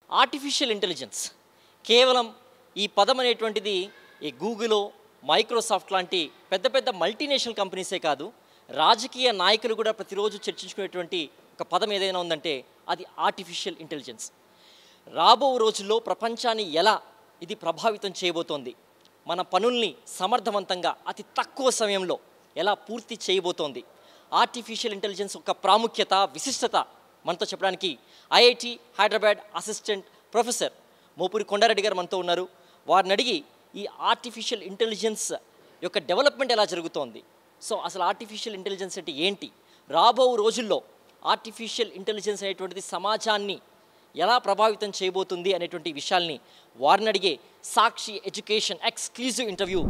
Artificial intelligence కేవలం ఈ పదం అనేటువంటిది ఈ గూగుల్, మైక్రోసాఫ్ట్ లాంటి పెద్ద పెద్ద మల్టీనేషనల్ కంపెనీసే కాదు, రాజకీయ నాయకులు కూడా ప్రతిరోజు చర్చించుకునేటువంటి ఒక పదం ఏదైనా ఉందంటే అది ఆర్టిఫిషియల్ ఇంటెలిజెన్స్. రాబో రోజుల్లో ప్రపంచాన్ని ఎలా ఇది ప్రభావితం చేయబోతోంది, మన పనుల్ని సమర్థవంతంగా అతి తక్కువ సమయంలో ఎలా పూర్తి చేయబోతోంది, ఆర్టిఫిషియల్ ఇంటెలిజెన్స్ యొక్క ప్రాముఖ్యత, విశిష్టత మనతో చెప్పడానికి IIT Hyderabad assistant professor Mopuri Kondareddy గారు మనతో ఉన్నారు. వారిని అడిగి ఈ ఆర్టిఫిషియల్ ఇంటెలిజెన్స్ యొక్క డెవలప్మెంట్ ఎలా జరుగుతోంది, సో అసలు ఆర్టిఫిషియల్ ఇంటెలిజెన్స్ అంటే ఏంటి, రాబో రోజుల్లో ఆర్టిఫిషియల్ ఇంటెలిజెన్స్ అనేటువంటిది సమాజాన్ని ఎలా ప్రభావితం చేయబోతుంది అనేటువంటి విషయాల్ని వారిని అడిగే Sakshi education exclusive interview.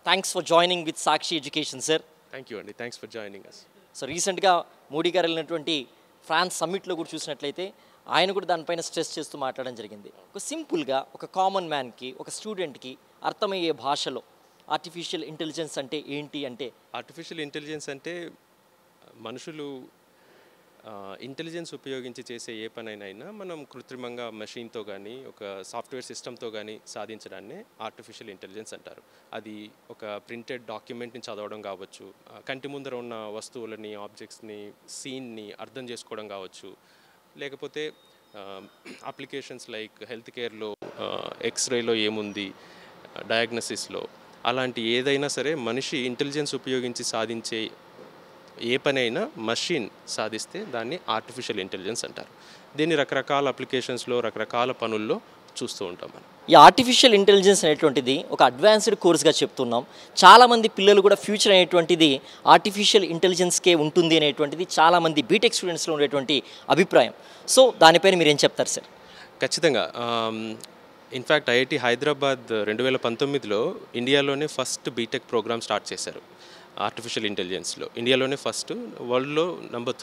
Thanks for joining with Sakshi education sir. Thank you అండి, thanks for joining us. So రీసెంట్గా మోడీ గారు వెళ్ళినటువంటి ఫ్రాన్స్ సమ్మిట్లో కూడా చూసినట్లయితే ఆయన కూడా దానిపైన స్ట్రెస్ చేస్తూ మాట్లాడడం జరిగింది. ఒక సింపుల్గా ఒక కామన్ మ్యాన్కి, ఒక స్టూడెంట్కి అర్థమయ్యే భాషలో ఆర్టిఫిషియల్ ఇంటెలిజెన్స్ అంటే ఏంటి అంటే? ఆర్టిఫిషియల్ ఇంటెలిజెన్స్ అంటే మనుషులు ఇంటెలిజెన్స్ ఉపయోగించి చేసే ఏ పనైనా మనం కృత్రిమంగా మెషిన్తో కానీ ఒక సాఫ్ట్వేర్ సిస్టమ్తో కానీ సాధించడాన్ని ఆర్టిఫిషియల్ ఇంటెలిజెన్స్ అంటారు. అది ఒక ప్రింటెడ్ డాక్యుమెంట్ని చదవడం కావచ్చు, కంటి ముందర ఉన్న వస్తువులని, ఆబ్జెక్ట్స్ని, సీన్ని అర్థం చేసుకోవడం కావచ్చు, లేకపోతే అప్లికేషన్స్ లైక్ హెల్త్ కేర్లో ఎక్స్రేలో ఏముంది, డయాగ్నసిస్లో అలాంటి ఏదైనా సరే మనిషి ఇంటెలిజెన్స్ ఉపయోగించి సాధించే ఏ పనైనా మషిన్ సాధిస్తే దాన్ని ఆర్టిఫిషియల్ ఇంటెలిజెన్స్ అంటారు. దీన్ని రకరకాల అప్లికేషన్స్లో, రకరకాల పనుల్లో చూస్తూ ఉంటాం మనం. ఈ ఆర్టిఫిషియల్ ఇంటెలిజెన్స్ అనేటువంటిది ఒక అడ్వాన్స్డ్ కోర్స్గా చెప్తున్నాం. చాలామంది పిల్లలు కూడా ఫ్యూచర్ అనేటువంటిది ఆర్టిఫిషియల్ ఇంటెలిజెన్స్కే ఉంటుంది అనేటువంటిది చాలామంది బీటెక్ స్టూడెంట్స్లో ఉండేటువంటి అభిప్రాయం. సో దానిపైన మీరు ఏం చెప్తారు సార్? ఖచ్చితంగా. ఇన్ఫ్యాక్ట్ ఐఐటి హైదరాబాద్ 2019లో ఇండియాలోనే ఫస్ట్ బీటెక్ ప్రోగ్రామ్ స్టార్ట్ చేశారు ఆర్టిఫిషియల్ ఇంటెలిజెన్స్లో. ఇండియాలోనే ఫస్ట్, వరల్డ్లో నంబర్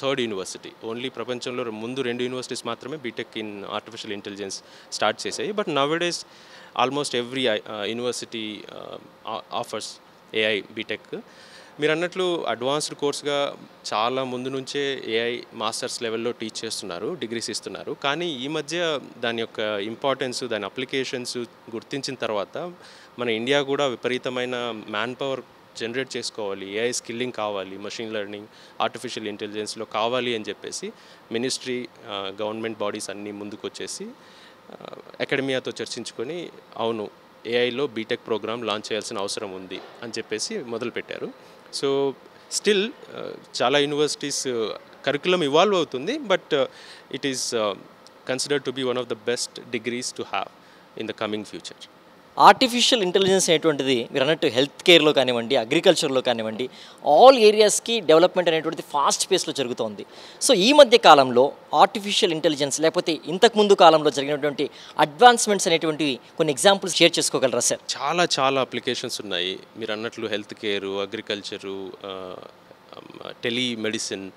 థర్డ్ యూనివర్సిటీ. ఓన్లీ ప్రపంచంలో ముందు 2 యూనివర్సిటీస్ మాత్రమే BTech in artificial intelligence start చేశాయి. But nowadays almost every university offers AI BTech. మీరు అన్నట్లు అడ్వాన్స్డ్ కోర్స్గా చాలా ముందు నుంచే ఏఐ మాస్టర్స్ లెవెల్లో టీచ్ చేస్తున్నారు, డిగ్రీస్ ఇస్తున్నారు. కానీ ఈ మధ్య దాని యొక్క ఇంపార్టెన్స్, దాని అప్లికేషన్స్ గుర్తించిన తర్వాత మన ఇండియా కూడా విపరీతమైన మ్యాన్ పవర్ జనరేట్ చేసుకోవాలి, ఏఐ స్కిల్లింగ్ కావాలి, మషిన్ లెర్నింగ్, ఆర్టిఫిషియల్ ఇంటెలిజెన్స్లో కావాలి అని చెప్పేసి మినిస్ట్రీ, గవర్నమెంట్ బాడీస్ అన్నీ ముందుకు వచ్చేసి అకాడమియాతో చర్చించుకొని అవును ఏఐలో బీటెక్ ప్రోగ్రామ్ లాంచ్ చేయాల్సిన అవసరం ఉంది అని చెప్పేసి మొదలుపెట్టారు. సో స్టిల్ చాలా యూనివర్సిటీస్ కరికులం ఇవాల్వ్ అవుతుంది, but it is considered to be one of the best degrees to have in the coming future. Artificial intelligence అనేటువంటిది మీరు అన్నట్టు హెల్త్ కేర్లో కానివ్వండి, అగ్రికల్చర్లో కానివ్వండి, ఆల్ ఏరియాస్కి డెవలప్మెంట్ అనేటువంటిది ఫాస్ట్ పేస్లో జరుగుతోంది. సో ఈ మధ్య కాలంలో ఆర్టిఫిషియల్ ఇంటెలిజెన్స్ లేకపోతే ఇంతకుముందు కాలంలో జరిగినటువంటి అడ్వాన్స్మెంట్స్ అనేటువంటివి కొన్ని ఎగ్జాంపుల్స్ షేర్ చేసుకోగలరా సార్? చాలా అప్లికేషన్స్ ఉన్నాయి. మీరు అన్నట్లు health care, agriculture, telemedicine,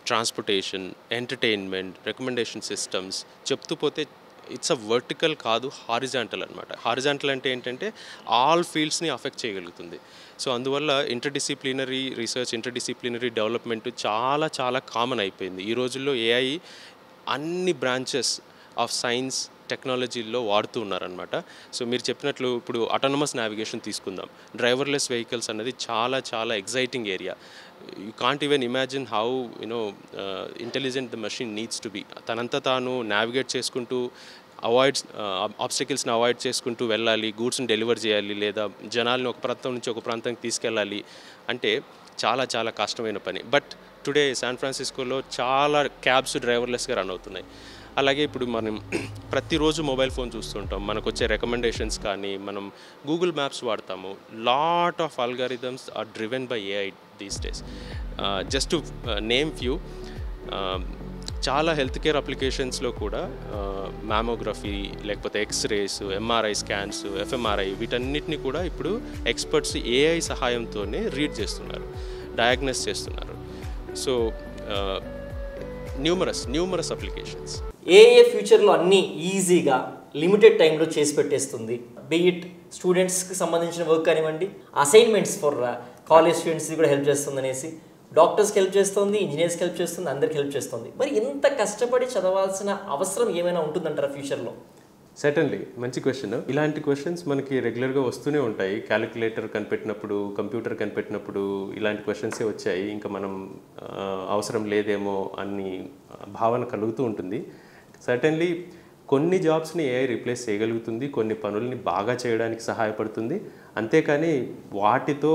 transportation, entertainment, recommendation systems చెప్తూ పోతే ఇట్స్ అ వర్టికల్ కాదు, హారిజాంటల్ అనమాట. హారిజాంటల్ అంటే ఏంటంటే ఆల్ ఫీల్డ్స్ని అఫెక్ట్ చేయగలుగుతుంది. సో అందువల్ల ఇంటర్డిసిప్లినరీ రీసెర్చ్, ఇంటర్డిసిప్లినరీ డెవలప్మెంట్ చాలా కామన్ అయిపోయింది. ఈ రోజుల్లో ఏఐ అన్ని బ్రాంచెస్ ఆఫ్ సైన్స్, టెక్నాలజీల్లో వాడుతూ ఉన్నారనమాట. సో మీరు చెప్పినట్లు ఇప్పుడు ఆటోనమస్ నావిగేషన్ తీసుకుందాం. డ్రైవర్లెస్ వెహికల్స్ అన్నది చాలా exciting area. You can't even imagine how intelligent the machine needs to be. తనంతా తాను నావిగేట్ చేసుకుంటూ ఆబ్స్టికల్స్ని అవాయిడ్ చేసుకుంటూ వెళ్ళాలి, గూడ్స్ని డెలివర్ చేయాలి, లేదా జనాల్ని ఒక ప్రాంతం నుంచి ఒక ప్రాంతానికి తీసుకెళ్ళాలి అంటే చాలా కష్టమైన పని. బట్ టుడే శాన్ ఫ్రాన్సిస్కోలో చాలా క్యాబ్స్ డ్రైవర్లెస్గా రన్ అవుతున్నాయి. అలాగే ఇప్పుడు మనం ప్రతిరోజు మొబైల్ ఫోన్ చూస్తుంటాం, మనకు వచ్చే రికమెండేషన్స్ కానీ, మనం గూగుల్ మ్యాప్స్ వాడతాము. Lot of algorithms are driven by AI these days. Just to name few, చాలా హెల్త్ కేర్ అప్లికేషన్స్లో కూడా మ్యామోగ్రఫీ, లేకపోతే ఎక్స్రేస్, ఎంఆర్ఐ స్కాన్స్, ఎఫ్ఎంఆర్ఐ వీటన్నిటిని కూడా ఇప్పుడు ఎక్స్పర్ట్స్ ఏఐ సహాయంతోనే రీడ్ చేస్తున్నారు, డయాగ్నోస్ చేస్తున్నారు. So numerous applications. ఏఏ ఫ్యూచర్లో అన్నీ ఈజీగా లిమిటెడ్ టైంలో చేసి పెట్టేస్తుంది. బీఇట్ స్టూడెంట్స్కి సంబంధించిన వర్క్ కానివ్వండి, అసైన్మెంట్స్ ఫర్ కాలేజ్ స్టూడెంట్స్కి కూడా హెల్ప్ చేస్తుంది అనేసి డాక్టర్స్కి హెల్ప్ చేస్తుంది, ఇంజనీర్స్కి హెల్ప్ చేస్తుంది, అందరికి హెల్ప్ చేస్తుంది. మరి ఇంత కష్టపడి చదవాల్సిన అవసరం ఏమైనా ఉంటుందంటారా ఫ్యూచర్లో? సర్టన్లీ, మంచి క్వశ్చన్. ఇలాంటి క్వశ్చన్స్ మనకి రెగ్యులర్గా వస్తూనే ఉంటాయి. క్యాలిక్యులేటర్ కనిపెట్టినప్పుడు, కంప్యూటర్ కనిపెట్టినప్పుడు ఇలాంటి క్వశ్చన్సే వచ్చాయి. ఇంకా మనం అవసరం లేదేమో అని భావన కలుగుతూ ఉంటుంది. సర్టన్లీ కొన్ని జాబ్స్ని ఏఐ రీప్లేస్ చేయగలుగుతుంది, కొన్ని పనుల్ని బాగా చేయడానికి సహాయపడుతుంది. అంతేకాని వాటితో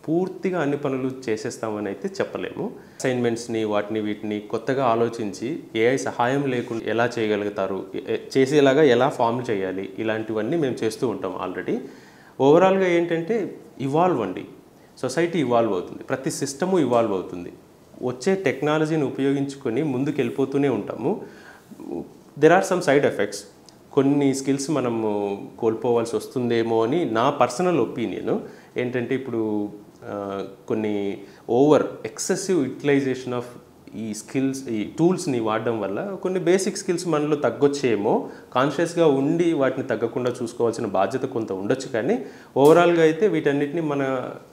పూర్తిగా అన్ని పనులు చేసేస్తామని అయితే చెప్పలేము. అసైన్మెంట్స్ని వీటిని కొత్తగా ఆలోచించి ఏఐ సహాయం లేకుండా ఎలా చేయగలుగుతారు, చేసేలాగా ఎలా ఫామ్ చేయాలి, ఇలాంటివన్నీ మేము చేస్తూ ఉంటాం ఆల్రెడీ. ఓవరాల్గా ఏంటంటే ఇవాల్వ్ అండి, సొసైటీ ఇవాల్వ్ అవుతుంది, ప్రతి సిస్టము ఇవాల్వ్ అవుతుంది. వచ్చే టెక్నాలజీని ఉపయోగించుకొని ముందుకు వెళ్ళిపోతూనే ఉంటాము. There are some side effects. కొన్ని స్కిల్స్ మనము కోల్పోవాల్సి వస్తుందేమో అని నా పర్సనల్ ఒపీనియన్. ఏంటంటే ఇప్పుడు కొన్ని ఎక్సెసివ్ యూటిలైజేషన్ ఆఫ్ ఈ స్కిల్స్, ఈ టూల్స్ని వాడడం వల్ల కొన్ని బేసిక్ స్కిల్స్ మనలో తగ్గొచ్చేమో. కాన్షియస్గా ఉండి వాటిని తగ్గకుండా చూసుకోవాల్సిన బాధ్యత కొంత ఉండొచ్చు. కానీ ఓవరాల్గా అయితే వీటన్నిటిని మన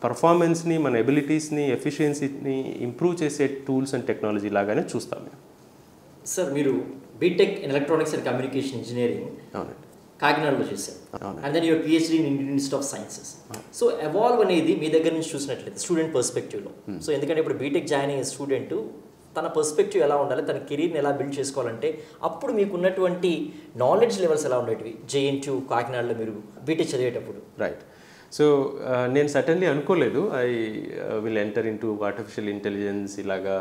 పర్ఫార్మెన్స్ని, మన ఎబిలిటీస్ని, ఎఫిషియన్సీని ఇంప్రూవ్ చేసే టూల్స్ అండ్ టెక్నాలజీ లాగానే చూస్తాం మేము. సార్, మీరు BTech in electronics and communication engineering కాకినాడలో చేశారు. And then your PhD in Indian Institute of Sciences. So evolve అనేది మీ దగ్గర నుంచి చూసినట్లయితే స్టూడెంట్ పర్స్పెక్టివ్లో, సో ఎందుకంటే ఇప్పుడు బీటెక్ జాయిన్ అయ్యే స్టూడెంట్ తన పర్స్పెక్టివ్ ఎలా ఉండాలి, తన కెరీర్ని ఎలా బిల్డ్ చేసుకోవాలంటే అప్పుడు మీకు ఉన్నటువంటి నాలెడ్జ్ లెవెల్స్ ఎలా ఉండేటివి JNTU కాకినాడలో మీరు బీటెక్ చదివేటప్పుడు? రైట్. సో నేను సర్టన్లీ అనుకోలేదు I will enter in to artificial intelligence, ఇలాగా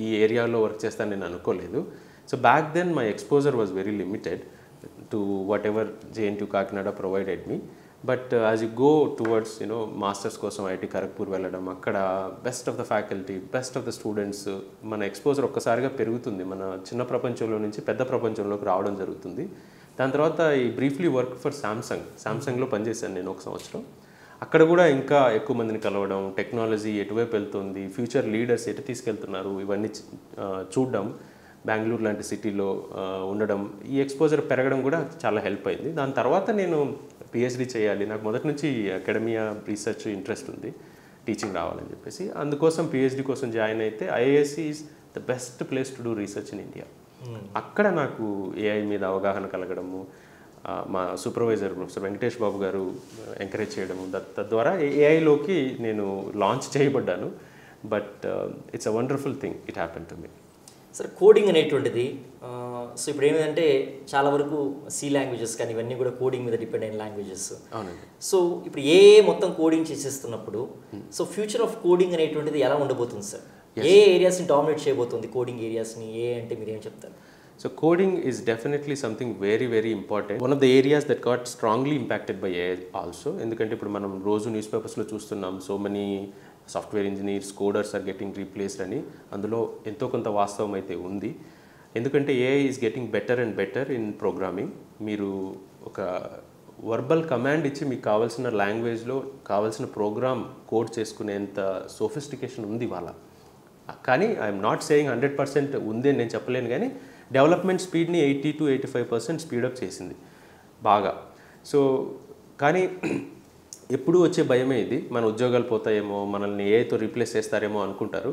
ఈ ఏరియాలో వర్క్ చేస్తాను నేను అనుకోలేదు. So back then my exposure was very limited to whatever JNTU Kakinada provided me. But as you go towards masters కోసం IIT Kharagpur వెళ్ళడం, అక్కడ best of the faculty, best of the students, మన ఎక్స్పోజర్ ఒక్కసారిగా పెరుగుతుంది. మన చిన్న ప్రపంచంలో నుంచి పెద్ద ప్రపంచంలోకి రావడం జరుగుతుంది. దాని తర్వాత ఈ బ్రీఫ్లీ వర్క్ ఫర్ శాంసంగ్లో పనిచేశాను నేను 1 సంవత్సరం. అక్కడ కూడా ఇంకా ఎక్కువ మందిని కలవడం, టెక్నాలజీ ఎటువైపు వెళ్తుంది, ఫ్యూచర్ లీడర్స్ ఎటు తీసుకెళ్తున్నారు, ఇవన్నీ చూడడం, బెంగళూరు లాంటి సిటీలో ఉండడం, ఈ ఎక్స్పోజర్ పెరగడం కూడా చాలా హెల్ప్ అయింది. దాని తర్వాత నేను పిహెచ్డీ చేయాలి, నాకు మొదటి నుంచి అకాడమియా రీసెర్చ్ ఇంట్రెస్ట్ ఉంది, టీచింగ్ రావాలని చెప్పేసి. అందుకోసం పిహెచ్డీ కోసం జాయిన్ అయితే IISc is the best place to do research in India. అక్కడ నాకు ఏఐ మీద అవగాహన కలగడము, మా సూపర్వైజర్ ప్రొఫెసర్ వెంకటేష్ బాబు గారు ఎంకరేజ్ చేయడము, తద్వారా ఏఐలోకి నేను లాంచ్ చేయబడ్డాను. But it's a wonderful thing, it happen to me. Sir, coding అనేటువంటిది సో ఇప్పుడు ఏమిటంటే చాలా వరకు సి లాంగ్వేజెస్ కానీ ఇవన్నీ కూడా కోడింగ్ మీద డిపెండ్ అయిన లాంగ్వేజెస్. అవునండి. సో ఇప్పుడు ఏ మొత్తం కోడింగ్ చేసేస్తున్నప్పుడు సో ఫ్యూచర్ ఆఫ్ కోడింగ్ అనేటువంటిది ఎలా ఉండబోతుంది సార్? ఏ ఏరియాస్ని డామినేట్ చేయబోతుంది కోడింగ్ ఏరియాస్ని? అంటే మీరు ఏం చెప్తారు? So coding is definitely something very, very important. One of the areas that got strongly impacted by AI also. ఎందుకంటే ఇప్పుడు మనం రోజు న్యూస్ పేపర్స్లో చూస్తున్నాం, so many software engineers, coders are getting replaced అని. అందులో ఎంతో కొంత వాస్తవం అయితే ఉంది. ఎందుకంటే AI is getting better and better in programming. మీరు ఒక వర్బల్ కమాండ్ ఇచ్చి మీకు కావాల్సిన లాంగ్వేజ్లో కావాల్సిన ప్రోగ్రామ్ కోడ్ చేసుకునేంత సోఫిస్టికేషన్ ఉంది వాళ్ళ. కానీ ఐఎమ్ నాట్ సేయింగ్ 100% ఉంది అని నేను చెప్పలేను, కానీ డెవలప్మెంట్ స్పీడ్ని 80 to 85% స్పీడప్ చేసింది బాగా. సో కానీ ఎప్పుడు వచ్చే భయమే ఇది, మన ఉద్యోగాలు పోతాయేమో, మనల్ని ఏఐతో రీప్లేస్ చేస్తారేమో అనుకుంటారు.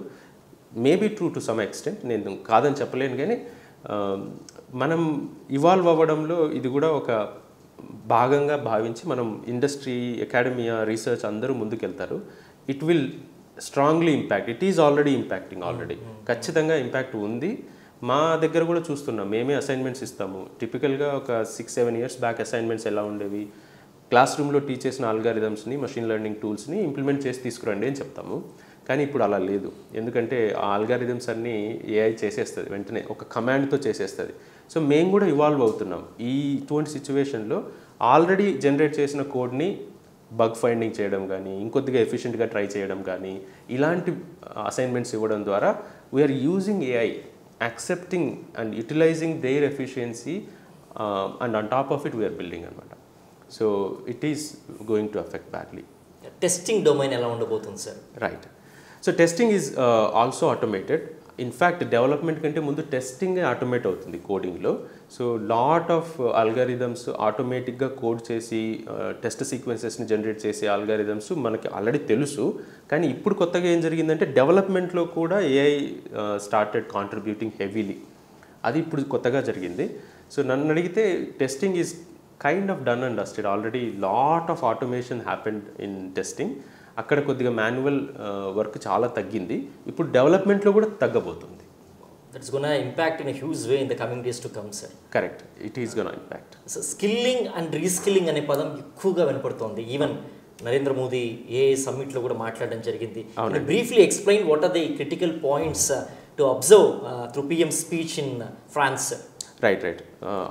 Maybe true to some extent, నేను కాదని చెప్పలేను, కానీ మనం ఇవాల్వ్ అవ్వడంలో ఇది కూడా ఒక భాగంగా భావించి మనం ఇండస్ట్రీ, అకాడమియా, రీసెర్చ్ అందరూ ముందుకెళ్తారు. It will strongly impact. It is already impacting, ఖచ్చితంగా ఇంపాక్ట్ ఉంది. మా దగ్గర కూడా చూస్తున్నాం, మేమే అసైన్మెంట్స్ ఇస్తాము. టిపికల్గా ఒక 6-7 years బ్యాక్ అసైన్మెంట్స్ ఎలా ఉండేవి, క్లాస్ రూమ్లో టీచ్ చేసిన ఆల్గారిథమ్స్ని, మషిన్ లెర్నింగ్ టూల్స్ని ఇంప్లిమెంట్ చేసి తీసుకురండి అని చెప్తాము. కానీ ఇప్పుడు అలా లేదు, ఎందుకంటే ఆ ఆల్గారిథమ్స్ అన్నీ ఏఐ చేసేస్తుంది, వెంటనే ఒక కమాండ్తో చేసేస్తుంది. సో మేము కూడా ఇవాల్వ్ అవుతున్నాం. ఇటువంటి సిచ్యువేషన్లో ఆల్రెడీ జనరేట్ చేసిన కోడ్ని బగ్ ఫైండింగ్ చేయడం కానీ, ఇంకొద్దిగా ఎఫిషియెంట్గా ట్రై చేయడం కానీ, ఇలాంటి అసైన్మెంట్స్ ఇవ్వడం ద్వారా we're using AI, accepting and utilizing their efficiency and on top of it we are building anamata. So it is going to affect badly. Testing domain ela undabotundi sir? Right. So testing is also automated. In fact development కంటే ముందు testing automate అవుతుంది కోడింగ్లో. So lot of algorithms ఆటోమేటిక్గా code చేసి test సీక్వెన్సెస్ని generate చేసే algorithms మనకి already తెలుసు. కానీ ఇప్పుడు కొత్తగా ఏం జరిగిందంటే డెవలప్మెంట్లో కూడా ఏఐ స్టార్టెడ్ కాంట్రిబ్యూటింగ్ హెవీలీ. అది ఇప్పుడు కొత్తగా జరిగింది. సో నన్ను అడిగితే testing is kind of done and dusted. Already lot of automation happened in testing. అక్కడ కొద్దిగా మాన్యువల్ వర్క్ చాలా తగ్గింది. ఇప్పుడు డెవలప్మెంట్లో కూడా తగ్గబోతుంది. That's gonna impact in a huge way in the coming days to come sir. Correct, it is gonna impact. So skilling and reskilling అనే పదం ఎక్కువగా వినపడుతోంది. ఈవెన్ నరేంద్ర మోదీ ఏఐ సమ్మిట్లో కూడా మాట్లాడడం జరిగింది. Briefly explain what are the critical points to observe through PM speech in France. Right.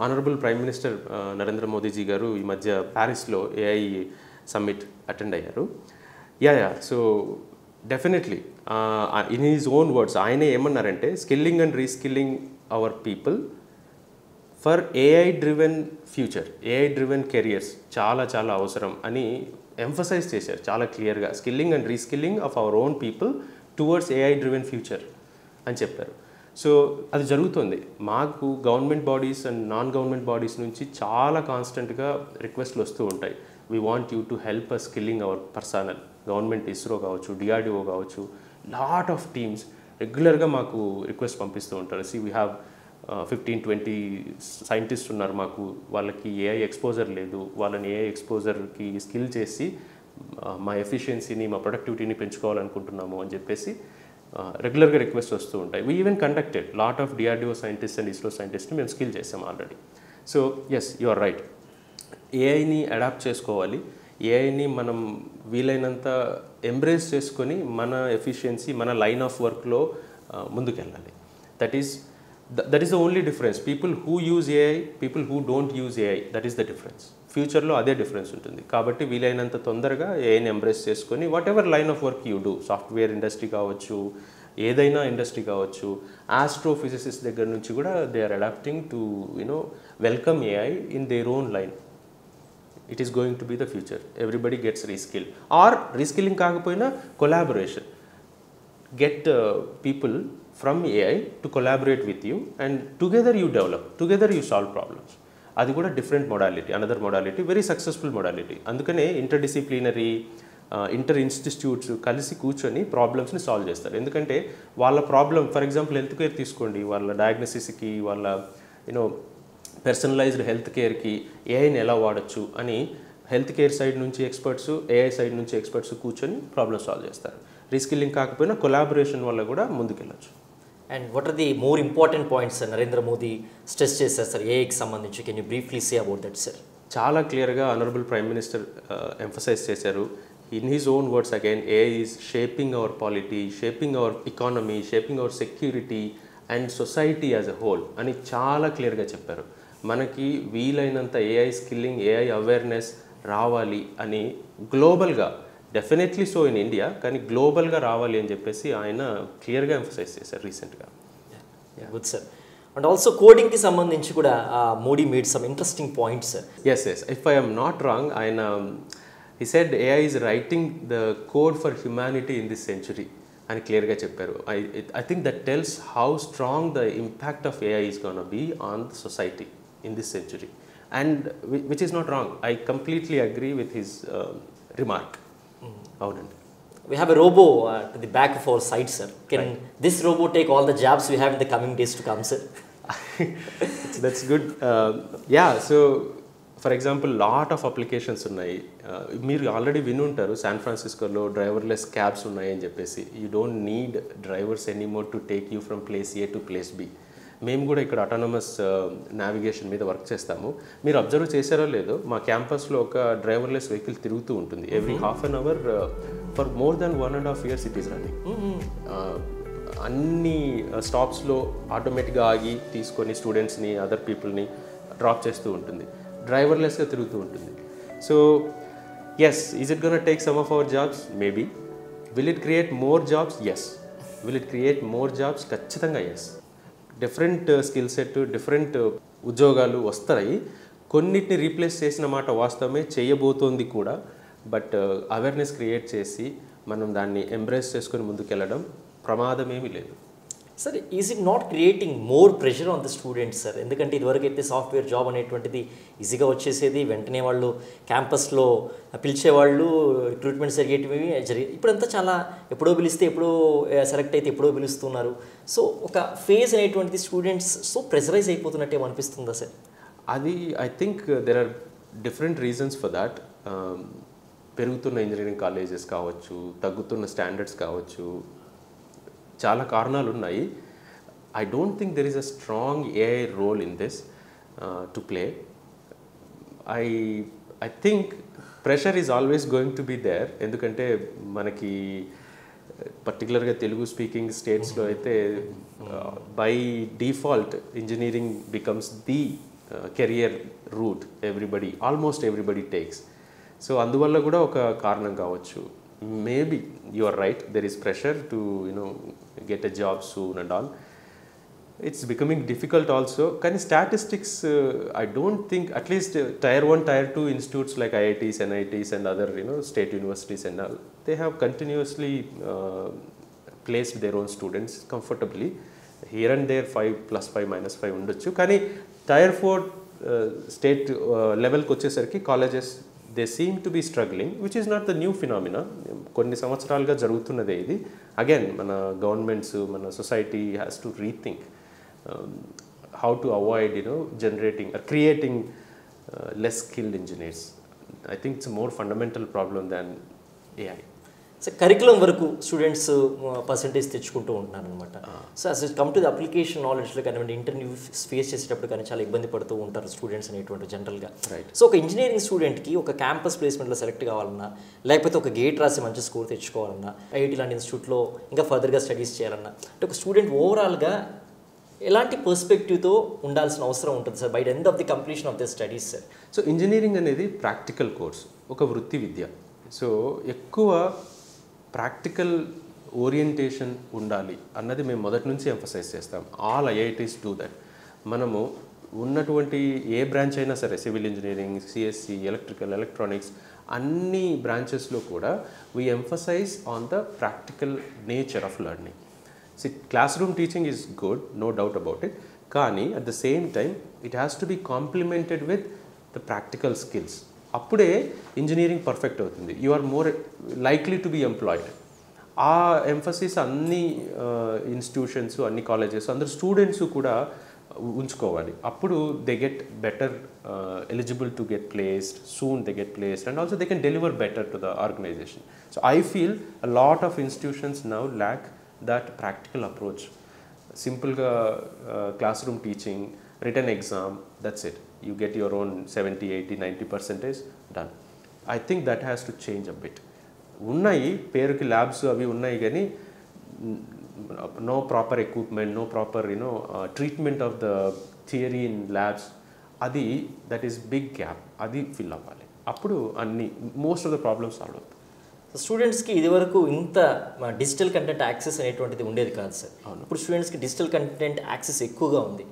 Honourable prime minister Narendra Modiji గారు ఈ మధ్య ప్యారిస్లో ఏఐ సమ్మిట్ అటెండ్ అయ్యారు. Yeah. So definitely in his own words ఆయనే ఏమన్నారంటే skilling and reskilling our people for AI driven future, AI driven careers చాలా చాలా అవసరం అని ఎంఫసైజ్ చేశారు చాలా క్లియర్గా. Skilling and reskilling of our own people towards AI driven future అని చెప్పారు. సో అది జరుగుతుంది. మాకు government bodies and non government bodies నుంచి చాలా కాన్స్టెంట్గా రిక్వెస్ట్లు వస్తూ ఉంటాయి. We want you to help us skilling our personnel. Government ISRO కావచ్చు, డిఆర్డిఓ కావచ్చు, లాట్ ఆఫ్ టీమ్స్ రెగ్యులర్గా మాకు రిక్వెస్ట్ పంపిస్తూ ఉంటారు. వీ హ్యావ్ 15-20 సైంటిస్ట్ ఉన్నారు మాకు, వాళ్ళకి ఏఐ ఎక్స్పోజర్ లేదు, వాళ్ళని ఏఐ ఎక్స్పోజర్కి స్కిల్ చేసి మా ఎఫిషియన్సీని మా ప్రొడక్టివిటీని పెంచుకోవాలనుకుంటున్నాము అని చెప్పేసి రెగ్యులర్గా రిక్వెస్ట్ వస్తూ ఉంటాయి. We even conducted lot of DRDO scientist and ISRO సైంటిస్ట్ని మేము స్కిల్ చేసాం already. So yes, you are right. ఏఐని అడాప్ట్ చేసుకోవాలి. ఏఐని మనం వీలైనంత ఎంబ్రేస్ చేసుకొని మన ఎఫిషియన్సీ మన లైన్ ఆఫ్ వర్క్లో ముందుకెళ్ళాలి. That is the only difference. People who use AI, people who don't use AI, that is the difference. ఫ్యూచర్లో అదే డిఫరెన్స్ ఉంటుంది. కాబట్టి వీలైనంత తొందరగా ఏఐని ఎంబ్రేస్ చేసుకొని whatever line of work you do, software industry కావచ్చు, ఏదైనా ఇండస్ట్రీ కావచ్చు, ఆస్ట్రోఫిజిసిస్ట్ దగ్గర నుంచి కూడా they are adapting to welcome AI in their own line. It is going to be the future. Everybody gets reskill or reskilling కాకపోయినా collaboration. Get people from AI to collaborate with you and together you develop, together you solve problems. అది కూడా different modality, another modality, very successful modality. అందుకనే interdisciplinary inter institutes కలిసి కూర్చొని ప్రాబ్లమ్స్ని solve చేస్తారు. ఎందుకంటే వాళ్ళ problem, for example health care తీసుకోండి, వాళ్ళ డయాగ్నోసిస్కి, వాళ్ళ పర్సనలైజ్డ్ హెల్త్ కేర్కి ఏఐని ఎలా వాడచ్చు అని హెల్త్ కేర్ సైడ్ నుంచి ఎక్స్పర్ట్స్, ఏఐ సైడ్ నుంచి ఎక్స్పర్ట్స్ కూర్చొని ప్రాబ్లమ్ సాల్వ్ చేస్తారు. రీస్కిల్లింగ్ కాకపోయినా కొలాబొరేషన్ వల్ల కూడా ముందుకెళ్ళచ్చు. And what are the more important points Narendra Modi stress చేశారు సార్ ఏఐకి సంబంధించి? Can you briefly say about that sir? చాలా క్లియర్గా ఆనరబుల్ ప్రైమ్ మినిస్టర్ ఎంఫసైజ్ చేశారు. In his own words again, AI is shaping our polity, shaping our economy, shaping our security and society as a whole అని చాలా క్లియర్గా చెప్పారు. మనకి వీలైనంత AI skilling, AI awareness రావాలి అని గ్లోబల్గా, డెఫినెట్లీ సో ఇన్ ఇండియా, కానీ గ్లోబల్గా రావాలి అని చెప్పేసి ఆయన క్లియర్గా ఎంఫసైజ్ చేశారు రీసెంట్గా. Good sir. అండ్ ఆల్సో కోడింగ్కి సంబంధించి కూడా Modi made some interesting points sir. Yes, if I am not wrong, ఆయన he said AI is writing the code for humanity in this century అని క్లియర్గా చెప్పారు. I think that tells how strong the impact of AI is going to be on the society in this century, and which is not wrong. I completely agree with his remark. అవునండి. We have a robo to the back of our site, sir. Can this robo take all the jobs we have in the coming days to come, sir? That's good. Yeah, so for example lot of applications ఉన్నాయి. మీరు already వినుంటారు San ఫ్రాన్సిస్కోలో driverless cabs ఉన్నాయి అని చెప్పేసి. You don't need drivers anymore to take you from place A to place B. మేము కూడా ఇక్కడ autonomous navigation మీద వర్క్ చేస్తాము. మీరు అబ్జర్వ్ చేశారో లేదో, మా క్యాంపస్లో ఒక డ్రైవర్లెస్ వెహికల్ తిరుగుతూ ఉంటుంది. Every half an hour for more than 1.5 years it is running. అన్ని స్టాప్స్లో ఆటోమేటిక్గా ఆగి తీసుకొని స్టూడెంట్స్ని, అదర్ పీపుల్ని డ్రాప్ చేస్తూ ఉంటుంది. డ్రైవర్లెస్గా తిరుగుతూ ఉంటుంది. So yes, is it gonna take some of our jobs? Maybe. Will it create more jobs? Yes. Will it create more jobs? ఖచ్చితంగా yes. Different skill set, different ఉద్యోగాలు వస్తాయి. కొన్నిటిని రీప్లేస్ చేసిన మాట వాస్తవమే, చేయబోతోంది కూడా. బట్ అవేర్నెస్ క్రియేట్ చేసి మనం దాన్ని ఎంబ్రేస్ చేసుకొని ముందుకెళ్ళడం ప్రమాదమేమీ లేదు. Sir is it not creating more pressure on the students sir? ఎందుకంటే ఇదివరకు అయితే సాఫ్ట్వేర్ జాబ్ అనేటువంటిది ఈజీగా వచ్చేసేది, వెంటనే వాళ్ళు క్యాంపస్లో పిలిచేవాళ్ళు, రిక్రూట్మెంట్ ఇప్పుడంతా చాలా ఎప్పుడో పిలిస్తే ఎప్పుడో సెలెక్ట్ అయితే ఎప్పుడో పిలుస్తున్నారు. సో ఒక ఫేజ్ అనేటువంటిది స్టూడెంట్స్ సో ప్రెషరైజ్ అయిపోతున్నట్టు అనిపిస్తుందా సార్? అది I think there are different reasons for that. పెరుగుతున్న ఇంజనీరింగ్ కాలేజెస్ కావచ్చు, తగ్గుతున్న స్టాండర్డ్స్ కావచ్చు, చాలా కారణాలు ఉన్నాయి. I don't think there is a strong AI role in this to play. I think pressure is always going to be there. ఎందుకంటే మనకి పర్టికులర్గా తెలుగు స్పీకింగ్ స్టేట్స్లో అయితే by default engineering becomes the career route almost everybody takes. So అందువల్ల కూడా ఒక కారణం కావచ్చు. Maybe you are right, there is pressure to get a job soon and all. It's becoming difficult also. కానీ statistics I don't think, at least tier 1, tier 2 institutes like IITs, NITs and other state universities and all, they have continuously placed their own students comfortably. Here and there 5+5 -5 ఉండొచ్చు. కానీ tier 4 state లెవెల్కి వచ్చేసరికి colleges they seem to be struggling, which is not the new phenomena. కొన్ని సంవత్సరాలుగా జరుగుతున్నదే ఇది. Again మన governments, మన society has to rethink how to avoid generating or creating less skilled engineers. I think it's more fundamental problem than AI. So curriculum వరకు students percentage తెచ్చుకుంటూ ఉంటున్నారు అనమాట. సో అసలు కమ్ టు ది అప్లికేషన్ నాలెడ్జ్లో కానివ్వండి, interview face చేసేటప్పుడు కానీ చాలా ఇబ్బంది పడుతూ ఉంటారు స్టూడెంట్స్ అనేటువంటి జనరల్గా. సో ఒక ఇంజనీరింగ్ స్టూడెంట్కి ఒక క్యాంపస్ ప్లేస్మెంట్లో సెలెక్ట్ కావాలన్నా, లేకపోతే ఒక గేట్ రాసి మంచి స్కోర్ తెచ్చుకోవాలన్నా, ఐఐటీ లాంటి ఇన్స్టిట్యూట్లో ఇంకా ఫర్దర్గా స్టడీస్ చేయాలన్నా, అంటే ఒక స్టూడెంట్ ఓవరాల్గా ఎలాంటి పర్స్పెక్టివ్తో ఉండాల్సిన అవసరం ఉంటుంది sir by the end of the completion of the studies sir? So engineering అనేది ప్రాక్టికల్ కోర్స్, ఒక వృత్తి విద్య. సో ఎక్కువ ప్రాక్టికల్ ఓరియంటేషన్ ఉండాలి అన్నది మేము మొదటి నుంచి ఎంఫసైజ్ చేస్తాం. All IITs do that. మనము ఉన్నటువంటి ఏ బ్రాంచ్ అయినా సరే, civil engineering, CSC, electrical, electronics, అన్ని బ్రాంచెస్లో కూడా we emphasize on the practical nature of learning. Classroom teaching is good, no doubt about it. కానీ at the same time it has to be complemented with the practical skills. అప్పుడే engineering perfect అవుతుంది. You are more likely to be employed. ఆ emphasis అన్ని institutions, అన్ని colleges, అందరు students కూడా ఉంచుకోవాలి. అప్పుడు they get better eligible to get placed, soon they get placed, and also they can deliver better to the organization. So I feel a lot of institutions now lack that practical approach. సింపుల్గా classroom teaching, written exam, that's it. You get your own 70, 80, 90% done. I think that has to change a bit. ఉన్నాయి పేరుకి labs అవి ఉన్నాయి, కానీ no proper equipment, no proper treatment of the theory in labs. అది that is big gap. అది fill అవ్వాలి. అప్పుడు అన్ని most of the problems solve అవుతాయి. స్టూడెంట్స్కి ఇదివరకు ఇంత డిజిటల్ కంటెంట్ యాక్సెస్ అనేటువంటిది ఉండేది కాదు సార్. ఇప్పుడు స్టూడెంట్స్కి డిజిటల్ కంటెంట్ యాక్సెస్ ఎక్కువగా ఉంది.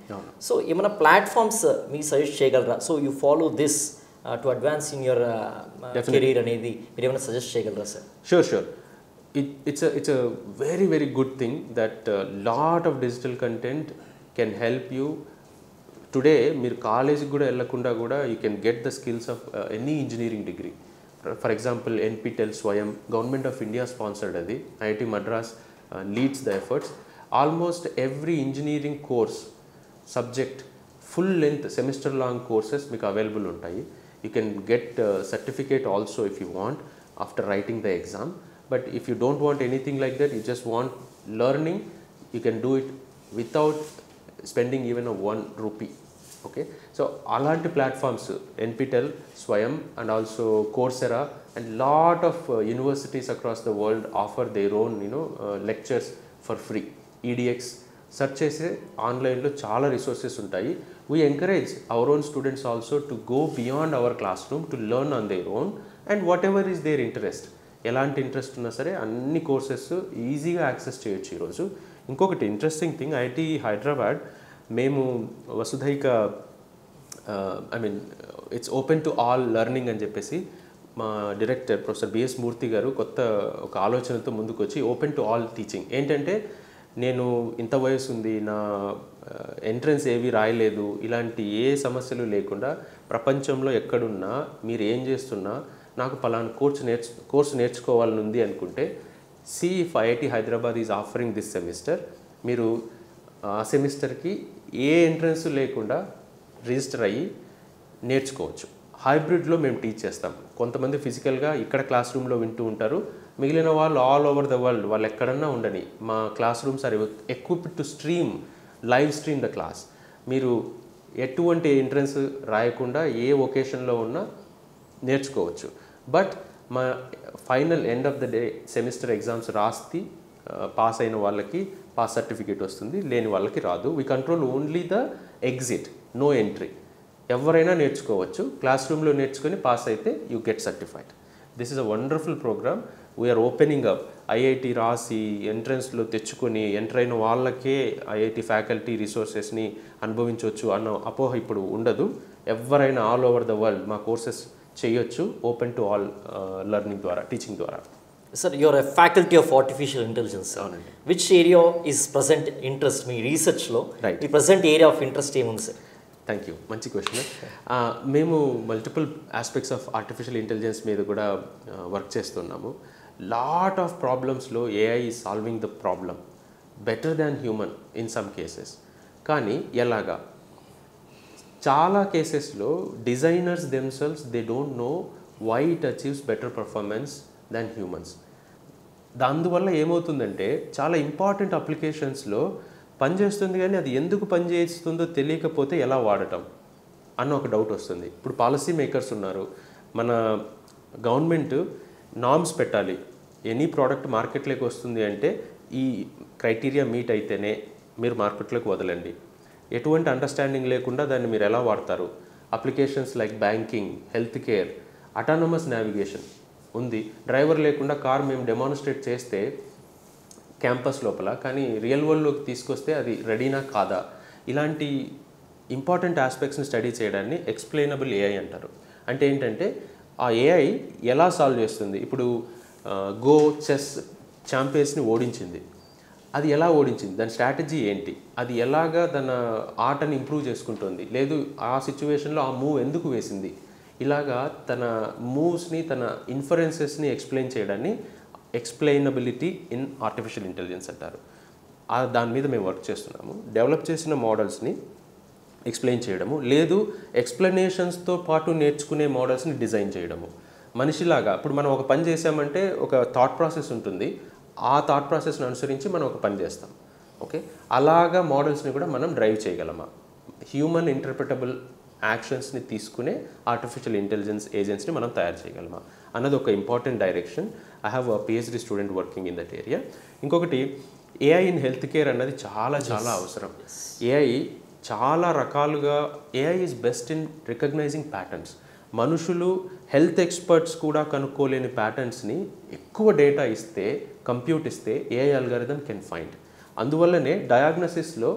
సో ఏమైనా ప్లాట్ఫామ్స్ మీకు సజెస్ట్ చేయగలరా? So you follow this to advance in your career అనేది మీరు ఏమైనా సజెస్ట్ చేయగలరా sir? Sure. It's a very, very good thing that lot of digital content can help you. Today మీరు కాలేజీకి కూడా వెళ్ళకుండా కూడా you can get the skills of any engineering degree. For example, NPTEL Swayam, Government of India sponsored adi. IIT Madras leads the efforts. Almost every engineering course subject, full length semester long courses meeku available untayi. You can get certificate also if you want after writing the exam. But if you don't want anything like that, you just want learning, you can do it without spending even a 1 rupee. Okay, so అలాంటి platforms NPTEL, Swayam and also Coursera and lot of universities across the world offer their own lectures for free. EDX search చేసే ఆన్లైన్లో చాలా resources ఉంటాయి. We encourage our own students also to go beyond our classroom to learn on their own and whatever is their interest. ఎలాంటి interest ఉన్నా సరే అన్ని courses ఈజీగా access చేయొచ్చు ఈరోజు. ఇంకొకటి ఇంట్రెస్టింగ్ థింగ్, IIT హైదరాబాద్ మేము వసుధైక it's open to all learning అని చెప్పేసి మా డైరెక్టర్ ప్రొఫెసర్ బిఎస్ మూర్తి గారు కొత్త ఒక ఆలోచనతో ముందుకు వచ్చి ఓపెన్ టు ఆల్ టీచింగ్ ఏంటంటే నేను ఇంత వయసు ఉంది, నా ఎంట్రన్స్ ఏవి రాయలేదు, ఇలాంటి ఏ సమస్యలు లేకుండా ప్రపంచంలో ఎక్కడున్నా మీరు ఏం చేస్తున్నా నాకు పలానా కోర్సు నేర్చుకోవాలని ఉంది అనుకుంటే, see if IIT Hyderabad is offering this semester, మీరు ఆ సెమిస్టర్కి ఏ ఎంట్రన్స్ లేకుండా రిజిస్టర్ అయ్యి నేర్చుకోవచ్చు. హైబ్రిడ్లో మేము టీచ్ చేస్తాం. కొంతమంది ఫిజికల్గా ఇక్కడ క్లాస్ రూమ్లో వింటూ ఉంటారు, మిగిలిన వాళ్ళు ఆల్ ఓవర్ ద వరల్డ్ వాళ్ళు ఎక్కడన్నా ఉండని మా classrooms are equipped to live stream the class. మీరు ఎటువంటి ఎంట్రన్స్ రాయకుండా ఏ ఒకేషన్లో ఉన్నా నేర్చుకోవచ్చు. బట్ మా final end of the day semester exams రాసి పాస్ అయిన వాళ్ళకి పాస్ సర్టిఫికేట్ వస్తుంది, లేని వాళ్ళకి రాదు. We control only the exit, no entry. ఎవరైనా నేర్చుకోవచ్చు. క్లాస్ రూమ్లో నేర్చుకొని పాస్ అయితే you get certified. This is a wonderful program. We're opening up. IIT రాసి ఎంట్రన్స్లో తెచ్చుకొని ఎంటర్ అయిన వాళ్ళకే ఐఐటి ఫ్యాకల్టీ రిసోర్సెస్ని అనుభవించవచ్చు అన్న అపోహ ఇప్పుడు ఉండదు. ఎవరైనా ఆల్ ఓవర్ ద వరల్డ్ మా కోర్సెస్ చేయొచ్చు, ఓపెన్ టు ఆల్ లెర్నింగ్ ద్వారా, టీచింగ్ ద్వారా. Sir, you are a faculty of artificial intelligence. అవునండి. Which area is present interest మీ రీసెర్చ్లో? Right. ఈ present area of interest ఏముంది సార్? థ్యాంక్ యూ, మంచి క్వశ్చన్. మేము multiple aspects of artificial intelligence మీద కూడా వర్క్ చేస్తున్నాము. లాట్ ఆఫ్ ప్రాబ్లమ్స్లో AI is solving the problem better than human in some cases. కానీ ఎలాగా? చాలా కేసెస్లో designers themselves they don't know why it achieves better performance than humans. అందువల్ల ఏమవుతుందంటే చాలా ఇంపార్టెంట్ అప్లికేషన్స్లో పనిచేస్తుంది, కానీ అది ఎందుకు పనిచేస్తుందో తెలియకపోతే ఎలా వాడటం అన్న ఒక డౌట్ వస్తుంది. ఇప్పుడు పాలసీ మేకర్స్ ఉన్నారు, మన గవర్నమెంట్ నామ్స్ పెట్టాలి. ఎనీ ప్రోడక్ట్ మార్కెట్లోకి వస్తుంది అంటే ఈ క్రైటీరియా మీట్ అయితేనే మీరు మార్కెట్లోకి వదలండి. ఎటువంటి అండర్స్టాండింగ్ లేకుండా దాన్ని మీరు ఎలా వాడతారు? Applications like banking, health care, autonomous navigation ఉంది. డ్రైవర్ లేకుండా కార్ మేము డెమాన్స్ట్రేట్ చేస్తే క్యాంపస్ లోపల, కానీ రియల్ వరల్డ్లోకి తీసుకొస్తే అది రెడీనా కాదా? ఇలాంటి ఇంపార్టెంట్ ఆస్పెక్ట్స్ని స్టడీ చేయడాన్ని ఎక్స్ప్లెయినబుల్ ఏఐ అంటారు. అంటే ఏంటంటే ఆ ఏఐ ఎలా సాల్వ్ చేస్తుంది? ఇప్పుడు గో చెస్ ఛాంపియన్స్ని ఓడించింది, అది ఎలా ఓడించింది? దాని స్ట్రాటజీ ఏంటి? అది ఎలాగా తన ఆటని ఇంప్రూవ్ చేసుకుంటుంది? లేదు ఆ సిచ్యువేషన్లో ఆ మూవ్ ఎందుకు వేసింది? ఇలాగా తన మూవ్స్ని, తన ఇన్ఫరెన్సెస్ని ఎక్స్ప్లెయిన్ చేయడాన్ని ఎక్స్ప్లెయినబిలిటీ ఇన్ ఆర్టిఫిషియల్ ఇంటెలిజెన్స్ అంటారు. దాని మీద మేము వర్క్ చేస్తున్నాము. డెవలప్ చేసిన మోడల్స్ని ఎక్స్ప్లెయిన్ చేయడము, లేదు ఎక్స్ప్లెనేషన్స్తో పాటు నేర్చుకునే మోడల్స్ని డిజైన్ చేయడము. మనిషిలాగా ఇప్పుడు మనం ఒక పని చేసామంటే ఒక థాట్ ప్రాసెస్ ఉంటుంది, ఆ థాట్ ప్రాసెస్ని అనుసరించి మనం ఒక పని చేస్తాం. ఓకే, అలాగా మోడల్స్ని కూడా మనం డ్రైవ్ చేయగలమా? హ్యూమన్ ఇంటర్ప్రిటబుల్ యాక్షన్స్ని తీసుకునే ఆర్టిఫిషియల్ ఇంటెలిజెన్స్ ఏజెంట్స్ని మనం తయారు చేయగలమా అన్నది ఒక important direction. I have a PhD student working in that area. ఇంకొకటి ఏఐ ఇన్ హెల్త్ కేర్ అన్నది చాలా చాలా అవసరం. ఏఐ చాలా రకాలుగా, AI is best in recognizing patterns. మనుషులు హెల్త్ ఎక్స్పర్ట్స్ కూడా కనుక్కోలేని ప్యాటర్న్స్ని ఎక్కువ డేటా ఇస్తే, కంప్యూట్ ఇస్తే ఏఐ అల్గారిథం కెన్ ఫైండ్. అందువల్లనే డయాగ్నోసిస్లో